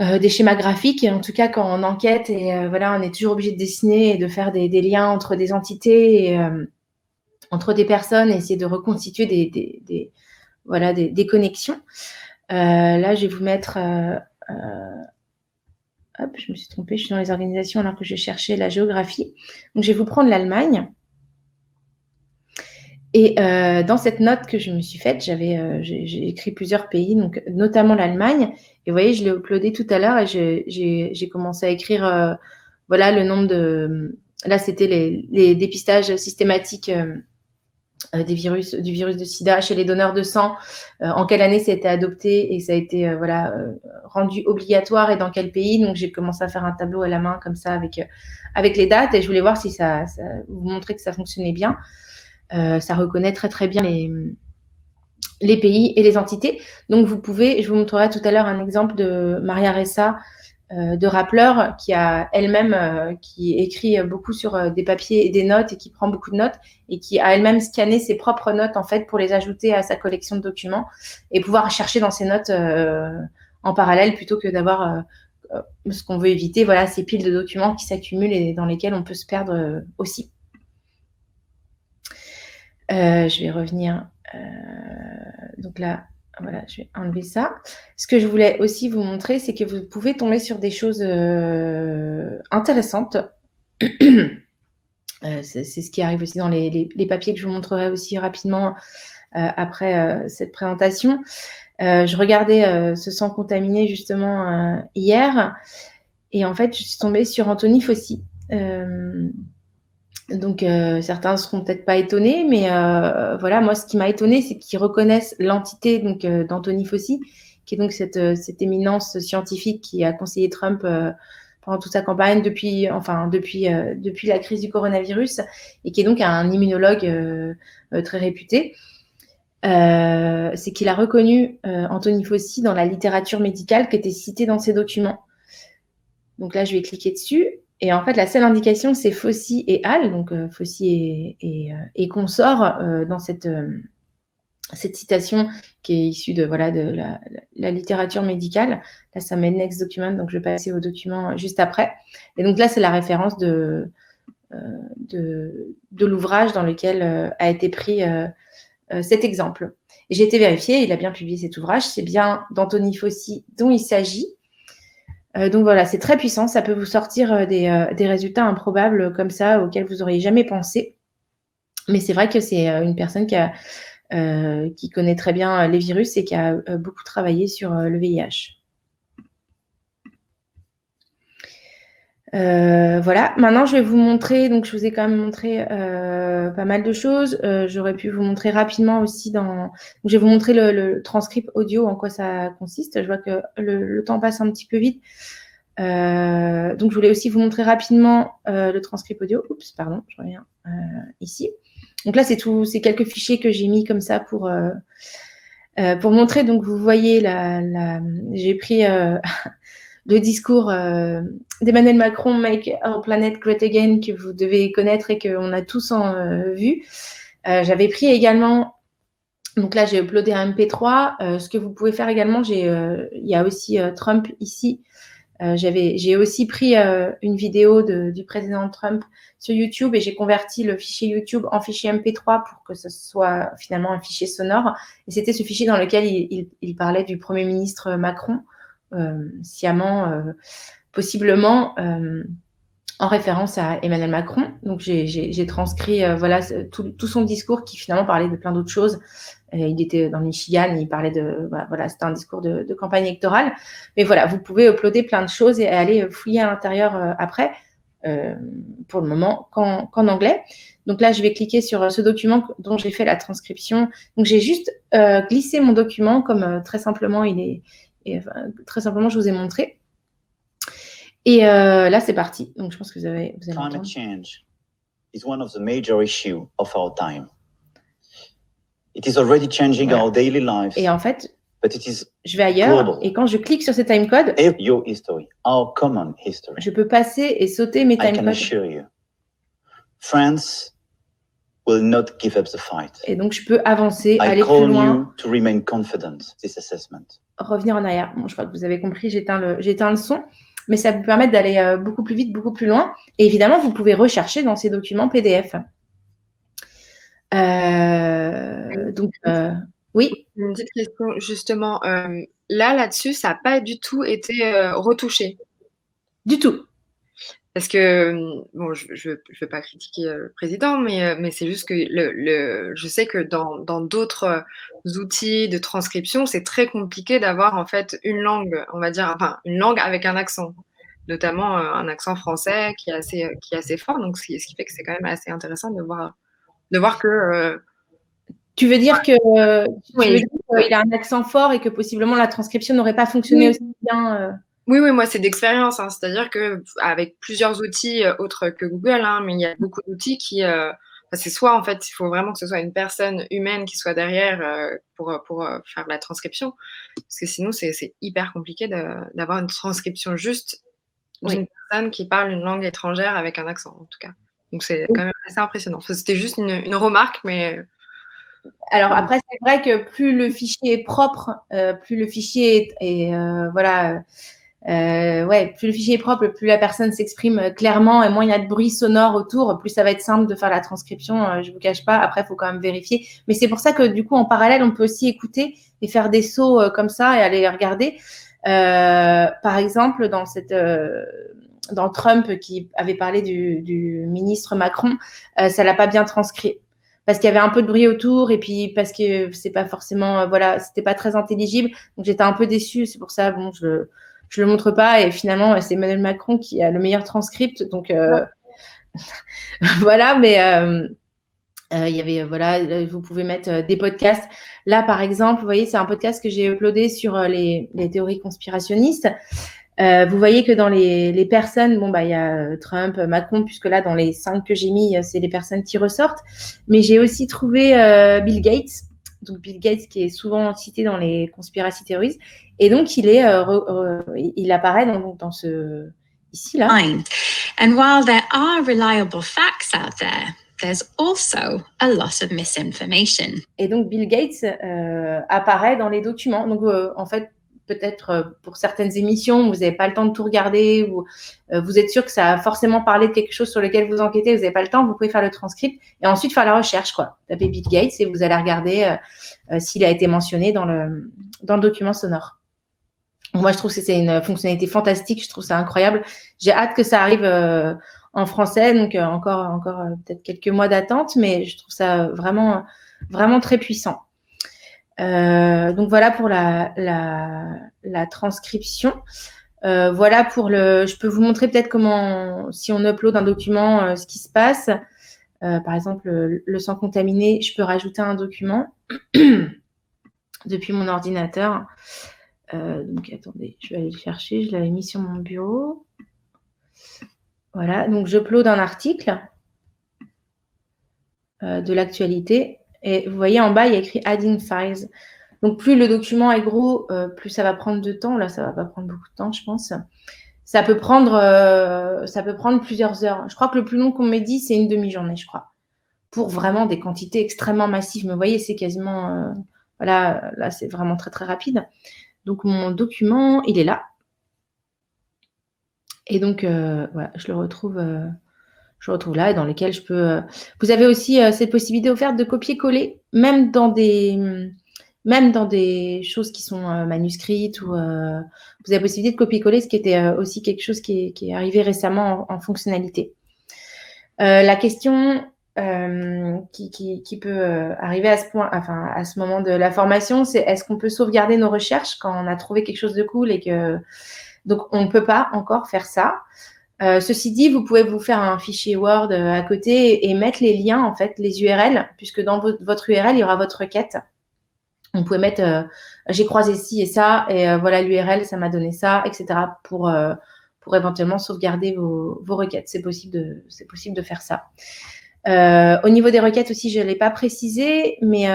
des schémas graphiques, en tout cas quand on enquête et voilà, on est toujours obligé de dessiner et de faire des liens entre des entités et entre des personnes et essayer de reconstituer des connexions. Là, je vais vous mettre... hop, je me suis trompée, je suis dans les organisations alors que je cherchais la géographie. Donc, je vais vous prendre l'Allemagne. Et dans cette note que je me suis faite, j'ai écrit plusieurs pays, donc notamment l'Allemagne. Et vous voyez, je l'ai uploadé tout à l'heure et j'ai commencé à écrire voilà, le nombre là, c'était les dépistages systématiques du virus de sida chez les donneurs de sang, en quelle année ça a été adopté et ça a été rendu obligatoire et dans quel pays. Donc, j'ai commencé à faire un tableau à la main comme ça avec les dates et je voulais voir si ça vous montrait que ça fonctionnait bien. Ça reconnaît très, très bien les pays et les entités. Donc, je vous montrerai tout à l'heure un exemple de Maria Ressa, de rappeleur qui a elle-même qui écrit beaucoup sur des papiers et des notes et qui prend beaucoup de notes et qui a elle-même scanné ses propres notes en fait pour les ajouter à sa collection de documents et pouvoir chercher dans ses notes en parallèle plutôt que d'avoir ce qu'on veut éviter, voilà, ces piles de documents qui s'accumulent et dans lesquels on peut se perdre aussi. Je vais revenir. Donc là, voilà, je vais enlever ça. Ce que je voulais aussi vous montrer, c'est que vous pouvez tomber sur des choses intéressantes. C'est ce qui arrive aussi dans les papiers que je vous montrerai aussi rapidement après cette présentation. Je regardais ce sang contaminé justement hier et en fait, je suis tombée sur Anthony Fauci. Donc, certains ne seront peut-être pas étonnés, mais voilà, moi, ce qui m'a étonnée, c'est qu'ils reconnaissent l'entité d'Anthony Fauci, qui est donc cette éminence scientifique qui a conseillé Trump pendant toute sa campagne depuis la crise du coronavirus, et qui est donc un immunologue très réputé. C'est qu'il a reconnu Anthony Fauci dans la littérature médicale qui était citée dans ses documents. Donc là, je vais cliquer dessus. Et en fait, la seule indication, c'est Fauci et al. Donc, Fauci et consort dans cette citation qui est issue de la littérature médicale. Là, ça met Next Document, donc je vais passer au document juste après. Et donc là, c'est la référence de l'ouvrage dans lequel a été pris cet exemple. Et j'ai été vérifiée, il a bien publié cet ouvrage. C'est bien d'Anthony Fauci dont il s'agit. Donc voilà, c'est très puissant. Ça peut vous sortir des résultats improbables comme ça, auxquels vous n'auriez jamais pensé. Mais c'est vrai que c'est une personne qui connaît très bien les virus et qui a beaucoup travaillé sur le VIH. Voilà, maintenant je vais vous montrer, donc je vous ai quand même montré pas mal de choses. J'aurais pu vous montrer rapidement aussi donc, je vais vous montrer le transcript audio, en quoi ça consiste. Je vois que le temps passe un petit peu vite. Donc je voulais aussi vous montrer rapidement le transcript audio. Oups, pardon, je reviens ici. Donc là, c'est quelques fichiers que j'ai mis comme ça pour montrer. Donc vous voyez, j'ai pris le discours d'Emmanuel Macron, Make Our Planet Great Again, que vous devez connaître et qu'on a tous vu. J'avais pris également, donc là j'ai uploadé un MP3. Ce que vous pouvez faire également, il y a aussi Trump ici. J'ai aussi pris une vidéo du président Trump sur YouTube et j'ai converti le fichier YouTube en fichier MP3 pour que ce soit finalement un fichier sonore. Et c'était ce fichier dans lequel il parlait du Premier ministre Macron, sciemment, possiblement en référence à Emmanuel Macron. Donc j'ai transcrit tout son discours qui finalement parlait de plein d'autres choses. Il était dans le Michigan et il parlait c'était un discours de campagne électorale. Mais voilà, vous pouvez uploader plein de choses et aller fouiller à l'intérieur après, pour le moment, qu'en anglais. Donc là, je vais cliquer sur ce document dont j'ai fait la transcription. Donc j'ai juste glissé mon document comme très simplement très simplement je vous ai montré. Et là, c'est parti. Donc je pense que vous allez entendre. Climate change is one of the major issues of our time. It is already changing our daily lives. Et en fait, but it is je vais ailleurs global. Et quand je clique sur ces timecodes, your history, our common history. Je peux passer et sauter mes timecodes. I can assure you, France will not give up the fight. Et donc je peux avancer, aller plus loin. I call you to remain confident this assessment. Revenir en arrière. Bon, je crois que vous avez compris, j'éteins le son, mais ça vous permet d'aller beaucoup plus vite, beaucoup plus loin. Et évidemment, vous pouvez rechercher dans ces documents PDF. Oui. Une petite question, justement. Là-dessus, ça n'a pas du tout été retouché. Du tout. Parce que, bon, je veux pas critiquer le président, mais c'est juste que je sais que dans d'autres outils de transcription, c'est très compliqué d'avoir en fait une langue, on va dire, enfin une langue avec un accent. notamment un accent français qui est assez fort. Donc, ce qui fait que c'est quand même assez intéressant de voir que. Tu veux dire que Oui. qu'il a un accent fort et que possiblement la transcription n'aurait pas fonctionné aussi bien Oui, moi, c'est d'expérience. Hein. C'est-à-dire qu'avec plusieurs outils autres que Google, hein, mais il y a beaucoup d'outils qui. C'est soit, en fait, il faut vraiment que ce soit une personne humaine qui soit derrière pour faire la transcription. Parce que sinon, c'est hyper compliqué d'avoir une transcription juste d'une personne qui parle une langue étrangère avec un accent, en tout cas. Donc, c'est quand même assez impressionnant. Enfin, c'était juste une remarque, mais. Alors après, c'est vrai que plus le fichier est propre, plus le fichier est plus le fichier est propre, plus la personne s'exprime clairement et moins il y a de bruit sonore autour, plus ça va être simple de faire la transcription. Je vous cache pas. Après, il faut quand même vérifier. Mais c'est pour ça que du coup, en parallèle, on peut aussi écouter et faire des sauts comme ça et aller les regarder. Par exemple, dans Trump qui avait parlé du ministre Macron, ça l'a pas bien transcrit. Parce qu'il y avait un peu de bruit autour et puis parce que c'est pas forcément, c'était pas très intelligible. Donc j'étais un peu déçue. C'est pour ça, bon, je le montre pas. Et finalement, c'est Emmanuel Macron qui a le meilleur transcript. Donc voilà, mais il y avait, vous pouvez mettre des podcasts. Là, par exemple, vous voyez, c'est un podcast que j'ai uploadé sur les théories conspirationnistes. Vous voyez que dans les personnes, il y a Trump, Macron, puisque là, dans les 5 que j'ai mis, c'est les personnes qui ressortent. Mais j'ai aussi trouvé Bill Gates. Donc, Bill Gates qui est souvent cité dans les conspiracy theories. Et donc, il apparaît dans ce... ici, là. And while there are reliable facts out there, there's also a lot of misinformation. Et donc, Bill Gates apparaît dans les documents. Donc, en fait, peut-être pour certaines émissions, vous n'avez pas le temps de tout regarder, ou vous êtes sûr que ça a forcément parlé de quelque chose sur lequel vous enquêtez, vous n'avez pas le temps, vous pouvez faire le transcript et ensuite faire la recherche, quoi. Tapez Bill Gates et vous allez regarder s'il a été mentionné dans le document sonore. Moi, je trouve que c'est une fonctionnalité fantastique, je trouve ça incroyable. J'ai hâte que ça arrive en français, donc encore peut-être quelques mois d'attente, mais je trouve ça vraiment, vraiment très puissant. Donc voilà pour la transcription. Voilà pour je peux vous montrer peut-être comment, si on upload un document, ce qui se passe. Par exemple, le sang contaminé, je peux rajouter un document depuis mon ordinateur. Donc attendez, je vais aller le chercher. Je l'avais mis sur mon bureau. Voilà, donc j'upload un article de l'actualité. Et vous voyez en bas, il y a écrit Adding Files. Donc, plus le document est gros, plus ça va prendre de temps. Là, ça va pas prendre beaucoup de temps, je pense. Ça peut prendre plusieurs heures. Je crois que le plus long qu'on m'ait dit, c'est une demi-journée, je crois. Pour vraiment des quantités extrêmement massives. Mais vous voyez, c'est quasiment... là, c'est vraiment très, très rapide. Donc, mon document, il est là. Et donc, voilà, je le retrouve... là, et dans lesquels je peux... Vous avez aussi cette possibilité offerte de copier-coller, même dans des choses qui sont manuscrites, ou vous avez la possibilité de copier-coller, ce qui était aussi quelque chose qui est arrivé récemment en fonctionnalité. La question qui peut arriver à ce point, enfin à ce moment de la formation, c'est est-ce qu'on peut sauvegarder nos recherches quand on a trouvé quelque chose de cool et que... Donc, on ne peut pas encore faire ça. Ceci dit, vous pouvez vous faire un fichier Word à côté et mettre les liens, en fait, les URL, puisque dans votre URL, il y aura votre requête. Vous pouvez mettre j'ai croisé ci et ça, et voilà l'URL, ça m'a donné ça, etc. pour éventuellement sauvegarder vos requêtes. C'est possible de faire ça. Au niveau des requêtes aussi, je ne l'ai pas précisé, mais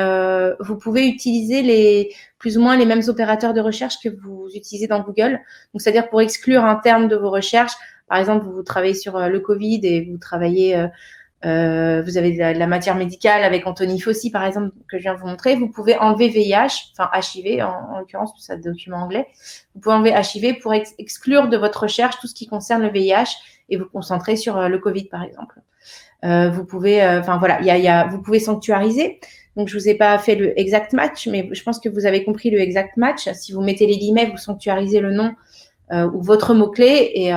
vous pouvez utiliser plus ou moins les mêmes opérateurs de recherche que vous utilisez dans Google. Donc, c'est-à-dire pour exclure un terme de vos recherches. Par exemple, vous travaillez sur le Covid et vous travaillez, vous avez de la matière médicale avec Anthony Fauci, par exemple, que je viens de vous montrer. Vous pouvez enlever VIH, enfin HIV en l'occurrence, c'est un document anglais. Vous pouvez enlever HIV pour exclure de votre recherche tout ce qui concerne le VIH et vous concentrer sur le Covid, par exemple. Vous pouvez, vous pouvez sanctuariser. Donc, je vous ai pas fait le exact match, mais je pense que vous avez compris le exact match. Si vous mettez les guillemets, vous sanctuarisez le nom ou votre mot-clé et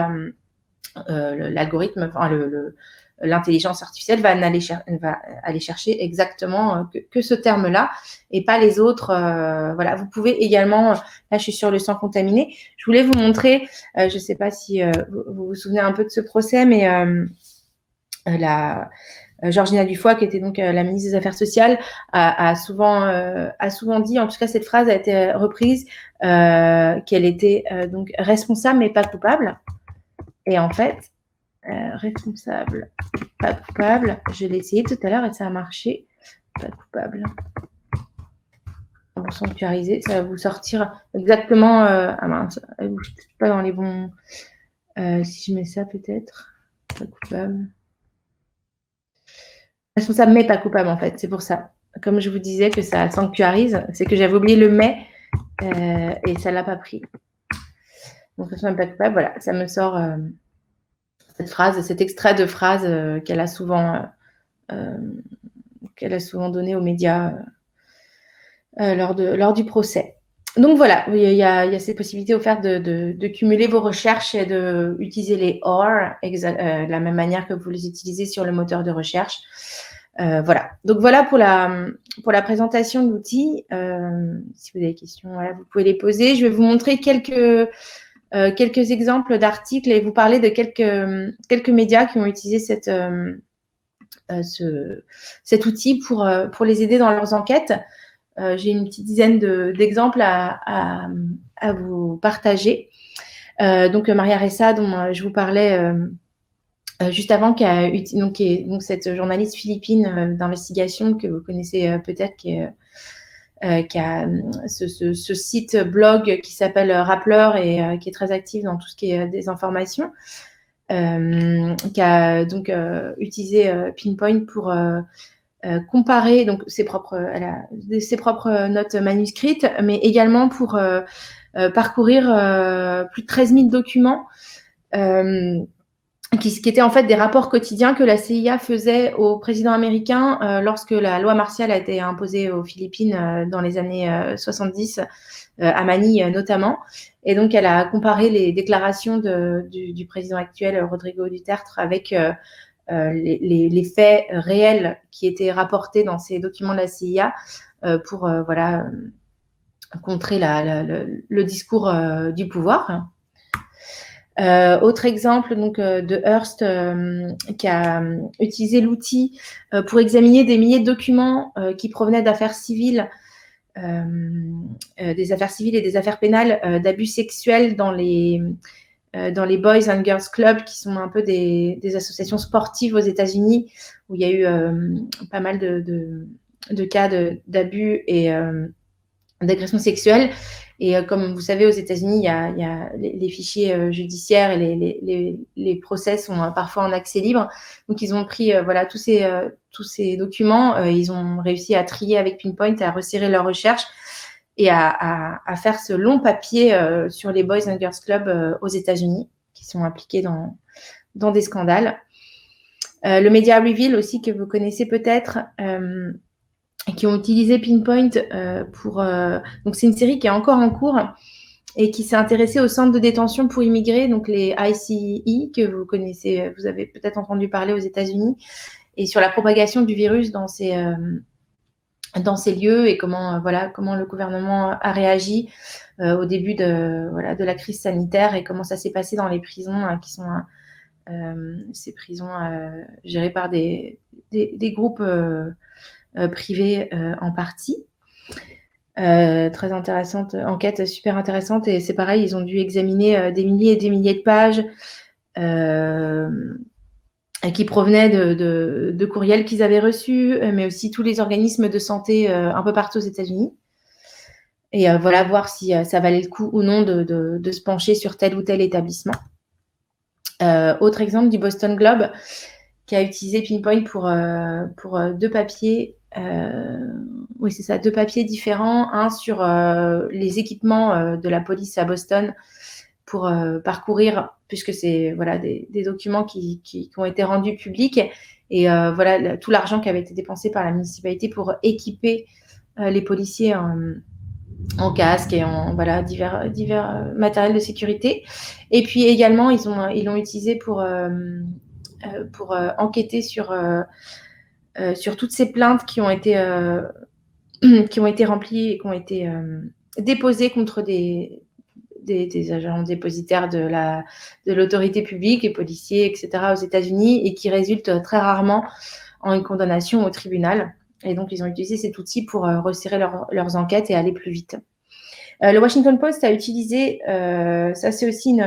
l'algorithme, l'intelligence artificielle va aller chercher exactement que ce terme-là et pas les autres. Voilà, vous pouvez également, là je suis sur le sang contaminé, je voulais vous montrer, je ne sais pas si vous vous souvenez un peu de ce procès, mais Georgina Dufoy, qui était donc la ministre des Affaires sociales, a souvent dit, en tout cas cette phrase a été reprise, qu'elle était donc responsable mais pas coupable. Et en fait, responsable, pas coupable, je l'ai essayé tout à l'heure et ça a marché, pas coupable. Pour sanctuariser, ça va vous sortir exactement, ah mince, je ne suis pas dans les bons, si je mets ça peut-être, pas coupable. Responsable mais pas coupable en fait, c'est pour ça. Comme je vous disais que ça sanctuarise, c'est que j'avais oublié le mais et ça l'a pas pris. Donc responsable pas coupable, voilà, ça me sort cette phrase, cet extrait de phrase qu'elle a souvent donné aux médias lors du procès. Donc voilà, il y a ces possibilités offertes de cumuler vos recherches et d'utiliser les OR de la même manière que vous les utilisez sur le moteur de recherche. Voilà. Donc voilà pour la présentation de l'outil. Si vous avez des questions, voilà, vous pouvez les poser. Je vais vous montrer quelques exemples d'articles et vous parler de quelques médias qui ont utilisé cet outil pour les aider dans leurs enquêtes. J'ai une petite dizaine d'exemples à vous partager. Donc Maria Ressa, dont je vous parlais juste avant, qui est donc cette journaliste philippine d'investigation que vous connaissez peut-être, qui a ce site blog qui s'appelle Rappler et qui est très active dans tout ce qui est désinformation, qui a donc utilisé Pinpoint pour comparer donc ses propres notes manuscrites, mais également pour parcourir plus de 13 000 documents qui étaient en fait des rapports quotidiens que la CIA faisait au président américain lorsque la loi martiale a été imposée aux Philippines dans les années 70, à Manille notamment. Et donc, elle a comparé les déclarations du président actuel, Rodrigo Duterte, avec les faits réels qui étaient rapportés dans ces documents de la CIA pour contrer le discours du pouvoir. Autre exemple donc de Hearst qui a utilisé l'outil pour examiner des milliers de documents qui provenaient d'affaires civiles, des affaires civiles et des affaires pénales d'abus sexuels dans les Boys and Girls Club, qui sont un peu des associations sportives aux États-Unis, où il y a eu pas mal de cas d'abus et d'agressions sexuelles. Et comme vous savez, aux États-Unis, il y a les fichiers judiciaires et les procès sont parfois en accès libre. Donc, ils ont pris tous ces documents. Ils ont réussi à trier avec Pinpoint, à resserrer leurs recherches et à faire ce long papier sur les Boys and Girls Club aux États-Unis, qui sont impliqués dans des scandales. Le Media Reveal aussi, que vous connaissez peut-être, qui ont utilisé Pinpoint donc c'est une série qui est encore en cours et qui s'est intéressée aux centres de détention pour immigrés, donc les ICE, que vous connaissez, vous avez peut-être entendu parler aux États-Unis, et sur la propagation du virus dans ces lieux et comment le gouvernement a réagi au début de la crise sanitaire et comment ça s'est passé dans les prisons qui sont ces prisons gérées par des groupes privés en partie. Très intéressante, enquête super intéressante, et c'est pareil, ils ont dû examiner des milliers et des milliers de pages qui provenaient de courriels qu'ils avaient reçus, mais aussi tous les organismes de santé un peu partout aux États-Unis. Et voir si ça valait le coup ou non de se pencher sur tel ou tel établissement. Autre exemple du Boston Globe, qui a utilisé Pinpoint pour deux papiers. Oui, c'est ça, deux papiers différents. Un sur les équipements de la police à Boston pour parcourir, puisque c'est des documents qui ont été rendus publics, et tout l'argent qui avait été dépensé par la municipalité pour équiper les policiers en casque et en divers matériels de sécurité. Et puis également, ils l'ont utilisé pour enquêter sur toutes ces plaintes qui ont été remplies et qui ont été déposées contre des agents dépositaires de l'autorité publique et policiers, etc. aux États-Unis, et qui résultent très rarement en une condamnation au tribunal. Et donc, ils ont utilisé cet outil pour resserrer leurs enquêtes et aller plus vite. Le Washington Post a utilisé, ça c'est aussi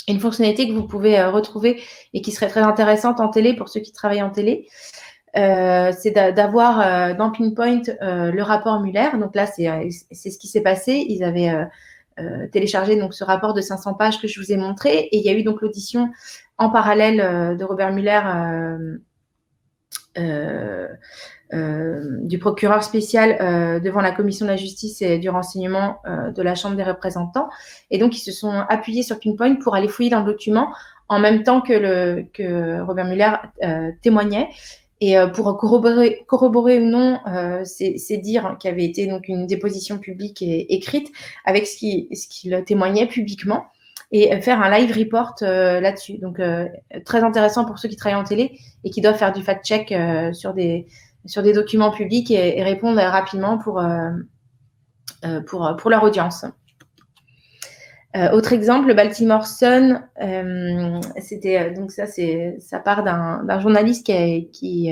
une fonctionnalité que vous pouvez retrouver et qui serait très intéressante en télé pour ceux qui travaillent en télé. C'est d'avoir dans Pinpoint le rapport Mueller. Donc là, c'est ce qui s'est passé. Ils avaient téléchargé donc ce rapport de 500 pages que je vous ai montré, et il y a eu donc l'audition en parallèle de Robert Mueller, du procureur spécial devant la commission de la justice et du renseignement de la Chambre des représentants. Et donc, ils se sont appuyés sur Pinpoint pour aller fouiller dans le document en même temps que Robert Mueller témoignait. Et pour corroborer ou non ces dires qui avaient été donc une déposition publique et écrite avec ce qu'il témoignait publiquement, et faire un live report là-dessus. Donc, très intéressant pour ceux qui travaillent en télé et qui doivent faire du fact-check sur des documents publics et répondre rapidement pour leur audience. Autre exemple, le Baltimore Sun, donc ça part d'un journaliste qui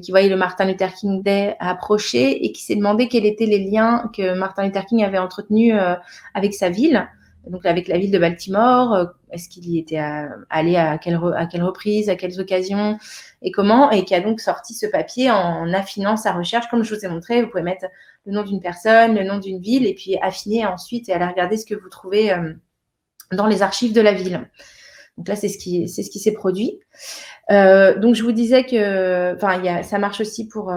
voyait le Martin Luther King Day approcher et qui s'est demandé quels étaient les liens que Martin Luther King avait entretenus avec sa ville, donc avec la ville de Baltimore. Est-ce qu'il y était allé à quelle reprise, à quelles occasions et comment, et qui a donc sorti ce papier en affinant sa recherche. Comme je vous ai montré, vous pouvez mettre le nom d'une personne, le nom d'une ville, et puis affiner ensuite et aller regarder ce que vous trouvez dans les archives de la ville. Donc là, c'est ce qui s'est produit. Donc je vous disais que, ça marche aussi pour.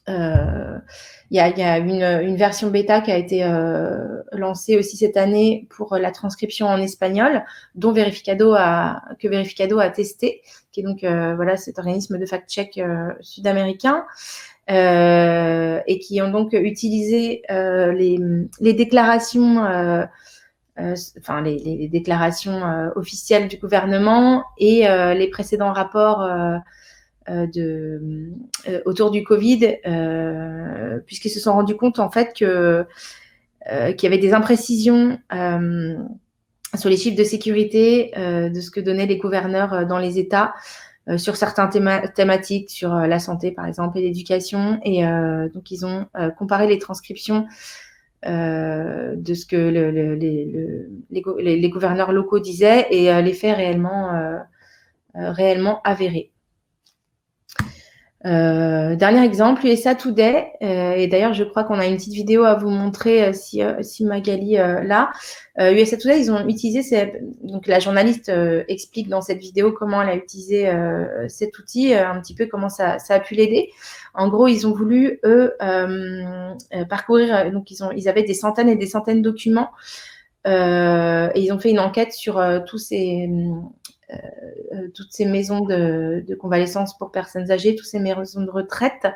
Il y a une version bêta qui a été lancée aussi cette année pour la transcription en espagnol, que Verificado a testé, qui est donc cet organisme de fact-check sud-américain, et qui ont donc utilisé les déclarations, les déclarations officielles du gouvernement et les précédents rapports autour du Covid, puisqu'ils se sont rendus compte en fait qu'il y avait des imprécisions sur les chiffres de sécurité de ce que donnaient les gouverneurs dans les États sur certaines thématiques, sur la santé par exemple et l'éducation, et donc ils ont comparé les transcriptions de ce que les gouverneurs locaux disaient et les faits réellement avérés. Dernier exemple, USA Today, et d'ailleurs je crois qu'on a une petite vidéo à vous montrer si Magali là. USA Today, ils ont utilisé, donc la journaliste explique dans cette vidéo comment elle a utilisé cet outil, un petit peu comment ça a pu l'aider. En gros, ils ont voulu parcourir, donc ils avaient des centaines et des centaines de documents, et ils ont fait une enquête sur toutes ces maisons de convalescence pour personnes âgées, toutes ces maisons de retraite,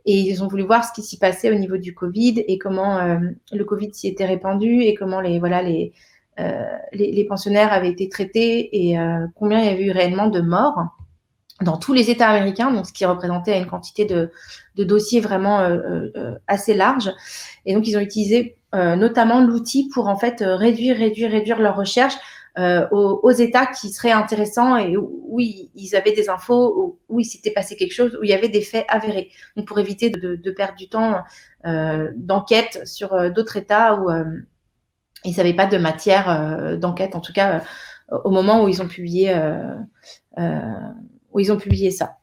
et ils ont voulu voir ce qui s'y passait au niveau du Covid et comment le Covid s'y était répandu et comment les pensionnaires avaient été traités et combien il y avait eu réellement de morts dans tous les États américains, donc ce qui représentait une quantité de dossiers vraiment assez large. Et donc, ils ont utilisé notamment l'outil pour en fait réduire leurs recherches aux États qui seraient intéressants et où ils avaient des infos, où il s'était passé quelque chose, où il y avait des faits avérés. Donc, pour éviter de perdre du temps d'enquête sur d'autres États où ils n'avaient pas de matière d'enquête, en tout cas au moment où ils ont publié ça.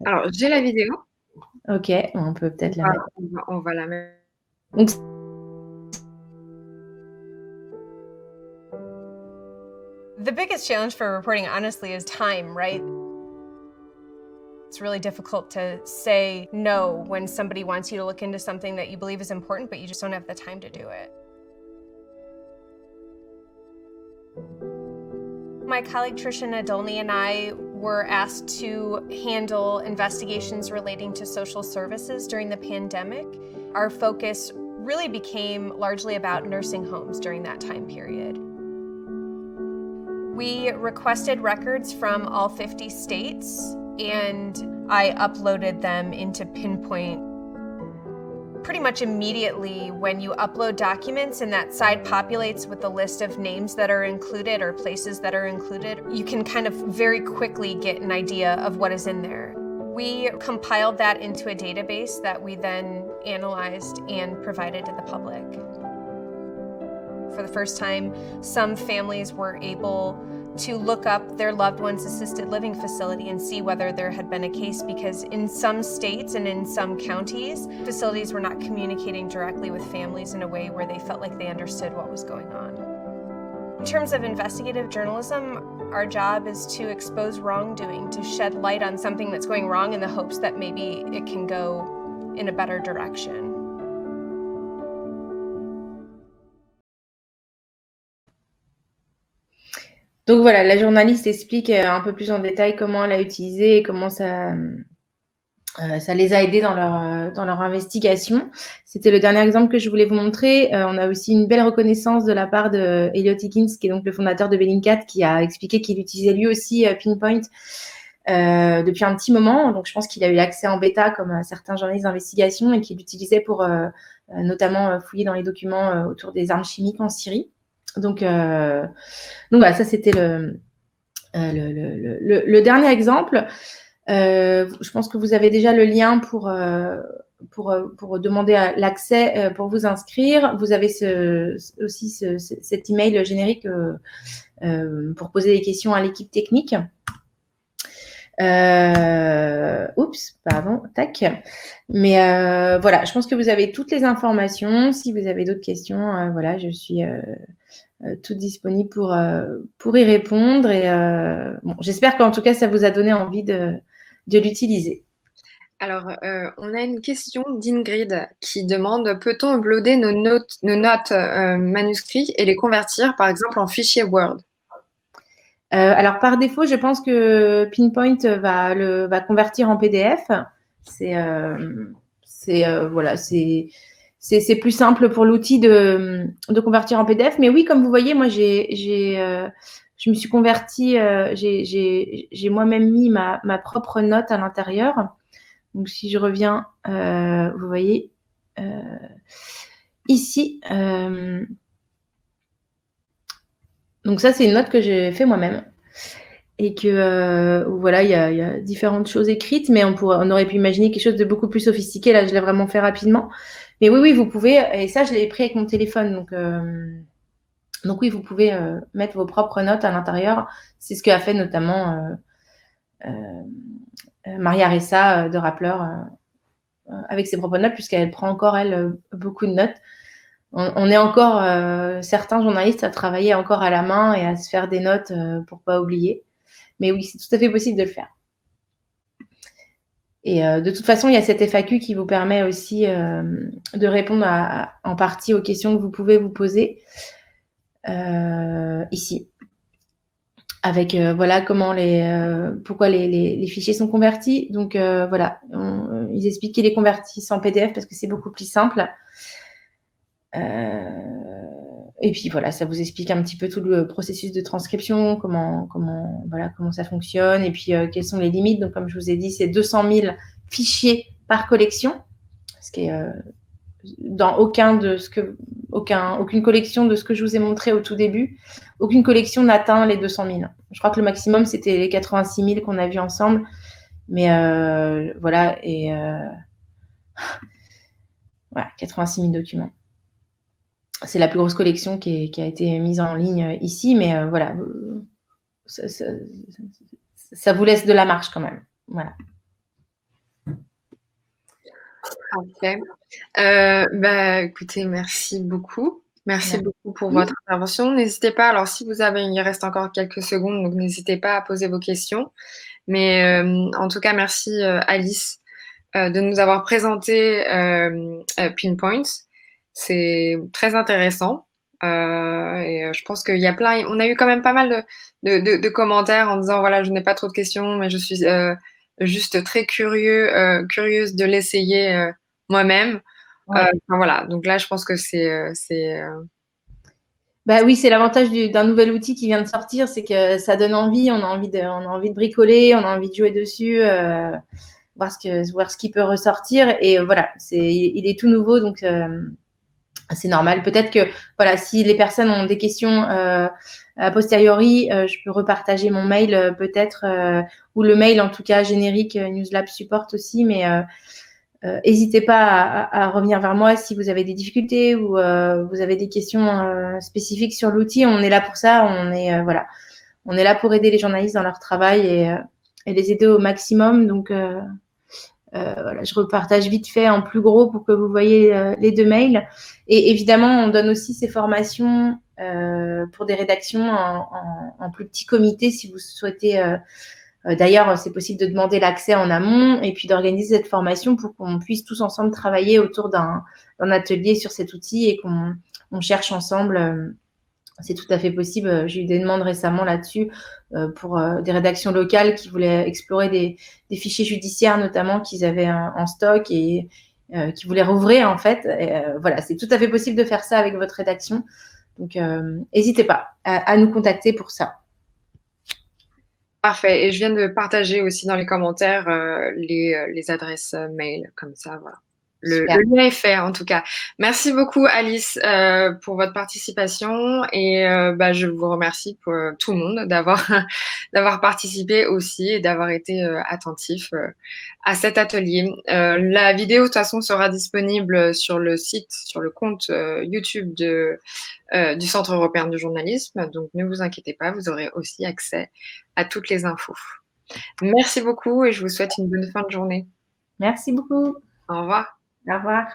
Alors, j'ai la vidéo. Ok, on peut peut-être la mettre. On va la mettre. Donc, the biggest challenge for reporting honestly is time, right? It's really difficult to say no when somebody wants you to look into something that you believe is important, but you just don't have the time to do it. My colleague Tricia Nadolny and I were asked to handle investigations relating to social services during the pandemic. Our focus really became largely about nursing homes during that time period. We requested records from all 50 states, and I uploaded them into Pinpoint pretty much immediately. When you upload documents and that site populates with the list of names that are included or places that are included, you can kind of very quickly get an idea of what is in there. We compiled that into a database that we then analyzed and provided to the public. For the first time, some families were able to look up their loved one's assisted living facility and see whether there had been a case, because in some states and in some counties, facilities were not communicating directly with families in a way where they felt like they understood what was going on. In terms of investigative journalism, our job is to expose wrongdoing, to shed light on something that's going wrong in the hopes that maybe it can go in a better direction. Donc voilà, la journaliste explique un peu plus en détail comment elle a utilisé et comment ça les a aidés dans leur investigation. C'était le dernier exemple que je voulais vous montrer. On a aussi une belle reconnaissance de la part de Elliot Higgins, qui est donc le fondateur de Bellingcat, qui a expliqué qu'il utilisait lui aussi Pinpoint depuis un petit moment. Donc je pense qu'il a eu l'accès en bêta comme certains journalistes d'investigation, et qu'il l'utilisait pour notamment fouiller dans les documents autour des armes chimiques en Syrie. Donc voilà, ça c'était le dernier exemple. Je pense que vous avez déjà le lien pour demander l'accès pour vous inscrire. Vous avez aussi cet email générique pour poser des questions à l'équipe technique. Tac. Mais voilà, je pense que vous avez toutes les informations. Si vous avez d'autres questions, voilà, je suis toute disponible pour y répondre. Et bon, j'espère qu'en tout cas, ça vous a donné envie de l'utiliser. Alors, on a une question d'Ingrid qui demande: peut-on uploader nos notes manuscrites et les convertir, par exemple, en fichier Word? Alors, par défaut, je pense que Pinpoint va convertir en PDF. Voilà, c'est plus simple pour l'outil de convertir en PDF. Mais oui, comme vous voyez, moi, je me suis convertie, j'ai moi-même mis ma propre note à l'intérieur. Donc, si je reviens, vous voyez, ici, donc ça, c'est une note que j'ai fait moi-même. Et que, voilà, il y a différentes choses écrites, mais on aurait pu imaginer quelque chose de beaucoup plus sophistiqué. Là, je l'ai vraiment fait rapidement. Mais oui, vous pouvez, et ça, je l'ai pris avec mon téléphone. Donc oui, vous pouvez mettre vos propres notes à l'intérieur. C'est ce qu'a fait notamment Maria Ressa de Rappler avec ses propres notes, puisqu'elle prend encore, elle, beaucoup de notes. On est encore certains journalistes à travailler encore à la main et à se faire des notes pour pas oublier. Mais oui, c'est tout à fait possible de le faire. Et de toute façon, il y a cette FAQ qui vous permet aussi de répondre en partie aux questions que vous pouvez vous poser ici. Avec voilà pourquoi les fichiers sont convertis. Donc voilà, ils expliquent qu'ils les convertissent en PDF parce que c'est beaucoup plus simple. Et puis voilà, ça vous explique un petit peu tout le processus de transcription, comment ça fonctionne, et puis quelles sont les limites. Donc comme je vous ai dit, c'est 200 000 fichiers par collection, ce qui est dans aucune collection de ce que je vous ai montré au tout début, aucune collection n'atteint les 200 000. Je crois que le maximum, c'était les 86 000 qu'on a vus ensemble. Mais voilà, et voilà, 86 000 documents. C'est la plus grosse collection qui a été mise en ligne ici, mais voilà, ça vous laisse de la marge quand même. Voilà. Parfait. Écoutez, merci beaucoup. Merci beaucoup pour votre intervention. N'hésitez pas, alors si vous avez, il reste encore quelques secondes, donc n'hésitez pas à poser vos questions. Mais en tout cas, merci Alice de nous avoir présenté Pinpoint. C'est très intéressant. Et je pense qu'il y a on a eu quand même pas mal de commentaires en disant voilà, je n'ai pas trop de questions, mais je suis juste très curieuse de l'essayer moi-même. Ouais. Voilà, donc là, je pense que c'est Bah oui, c'est l'avantage d'un nouvel outil qui vient de sortir, c'est que ça donne envie, on a envie de bricoler, on a envie de jouer dessus, voir ce qui peut ressortir. Et voilà, il est tout nouveau, donc c'est normal. Peut-être que voilà, si les personnes ont des questions a posteriori, je peux repartager mon mail peut-être, ou le mail en tout cas générique Newslab Support aussi, mais n'hésitez pas à revenir vers moi si vous avez des difficultés ou vous avez des questions spécifiques sur l'outil. On est là pour ça. On est là pour aider les journalistes dans leur travail et les aider au maximum. Donc voilà, je repartage vite fait en plus gros pour que vous voyez les 2 mails. Et évidemment, on donne aussi ces formations pour des rédactions en plus petit comité si vous souhaitez. D'ailleurs, c'est possible de demander l'accès en amont et puis d'organiser cette formation pour qu'on puisse tous ensemble travailler autour d'un atelier sur cet outil et qu'on cherche ensemble. C'est tout à fait possible. J'ai eu des demandes récemment là-dessus pour des rédactions locales qui voulaient explorer des fichiers judiciaires notamment qu'ils avaient en stock et qui voulaient rouvrir en fait. Voilà, c'est tout à fait possible de faire ça avec votre rédaction. Donc, n'hésitez pas à nous contacter pour ça. Parfait. Et je viens de partager aussi dans les commentaires les adresses mail, comme ça, voilà. Le lien est fait, en tout cas. Merci beaucoup, Alice, pour votre participation. Et je vous remercie pour tout le monde d'avoir participé aussi et d'avoir été attentif à cet atelier. La vidéo, de toute façon, sera disponible sur le site, sur le compte YouTube du Centre européen du journalisme. Donc, ne vous inquiétez pas, vous aurez aussi accès à toutes les infos. Merci beaucoup et je vous souhaite une bonne fin de journée. Merci beaucoup. Au revoir. Au revoir.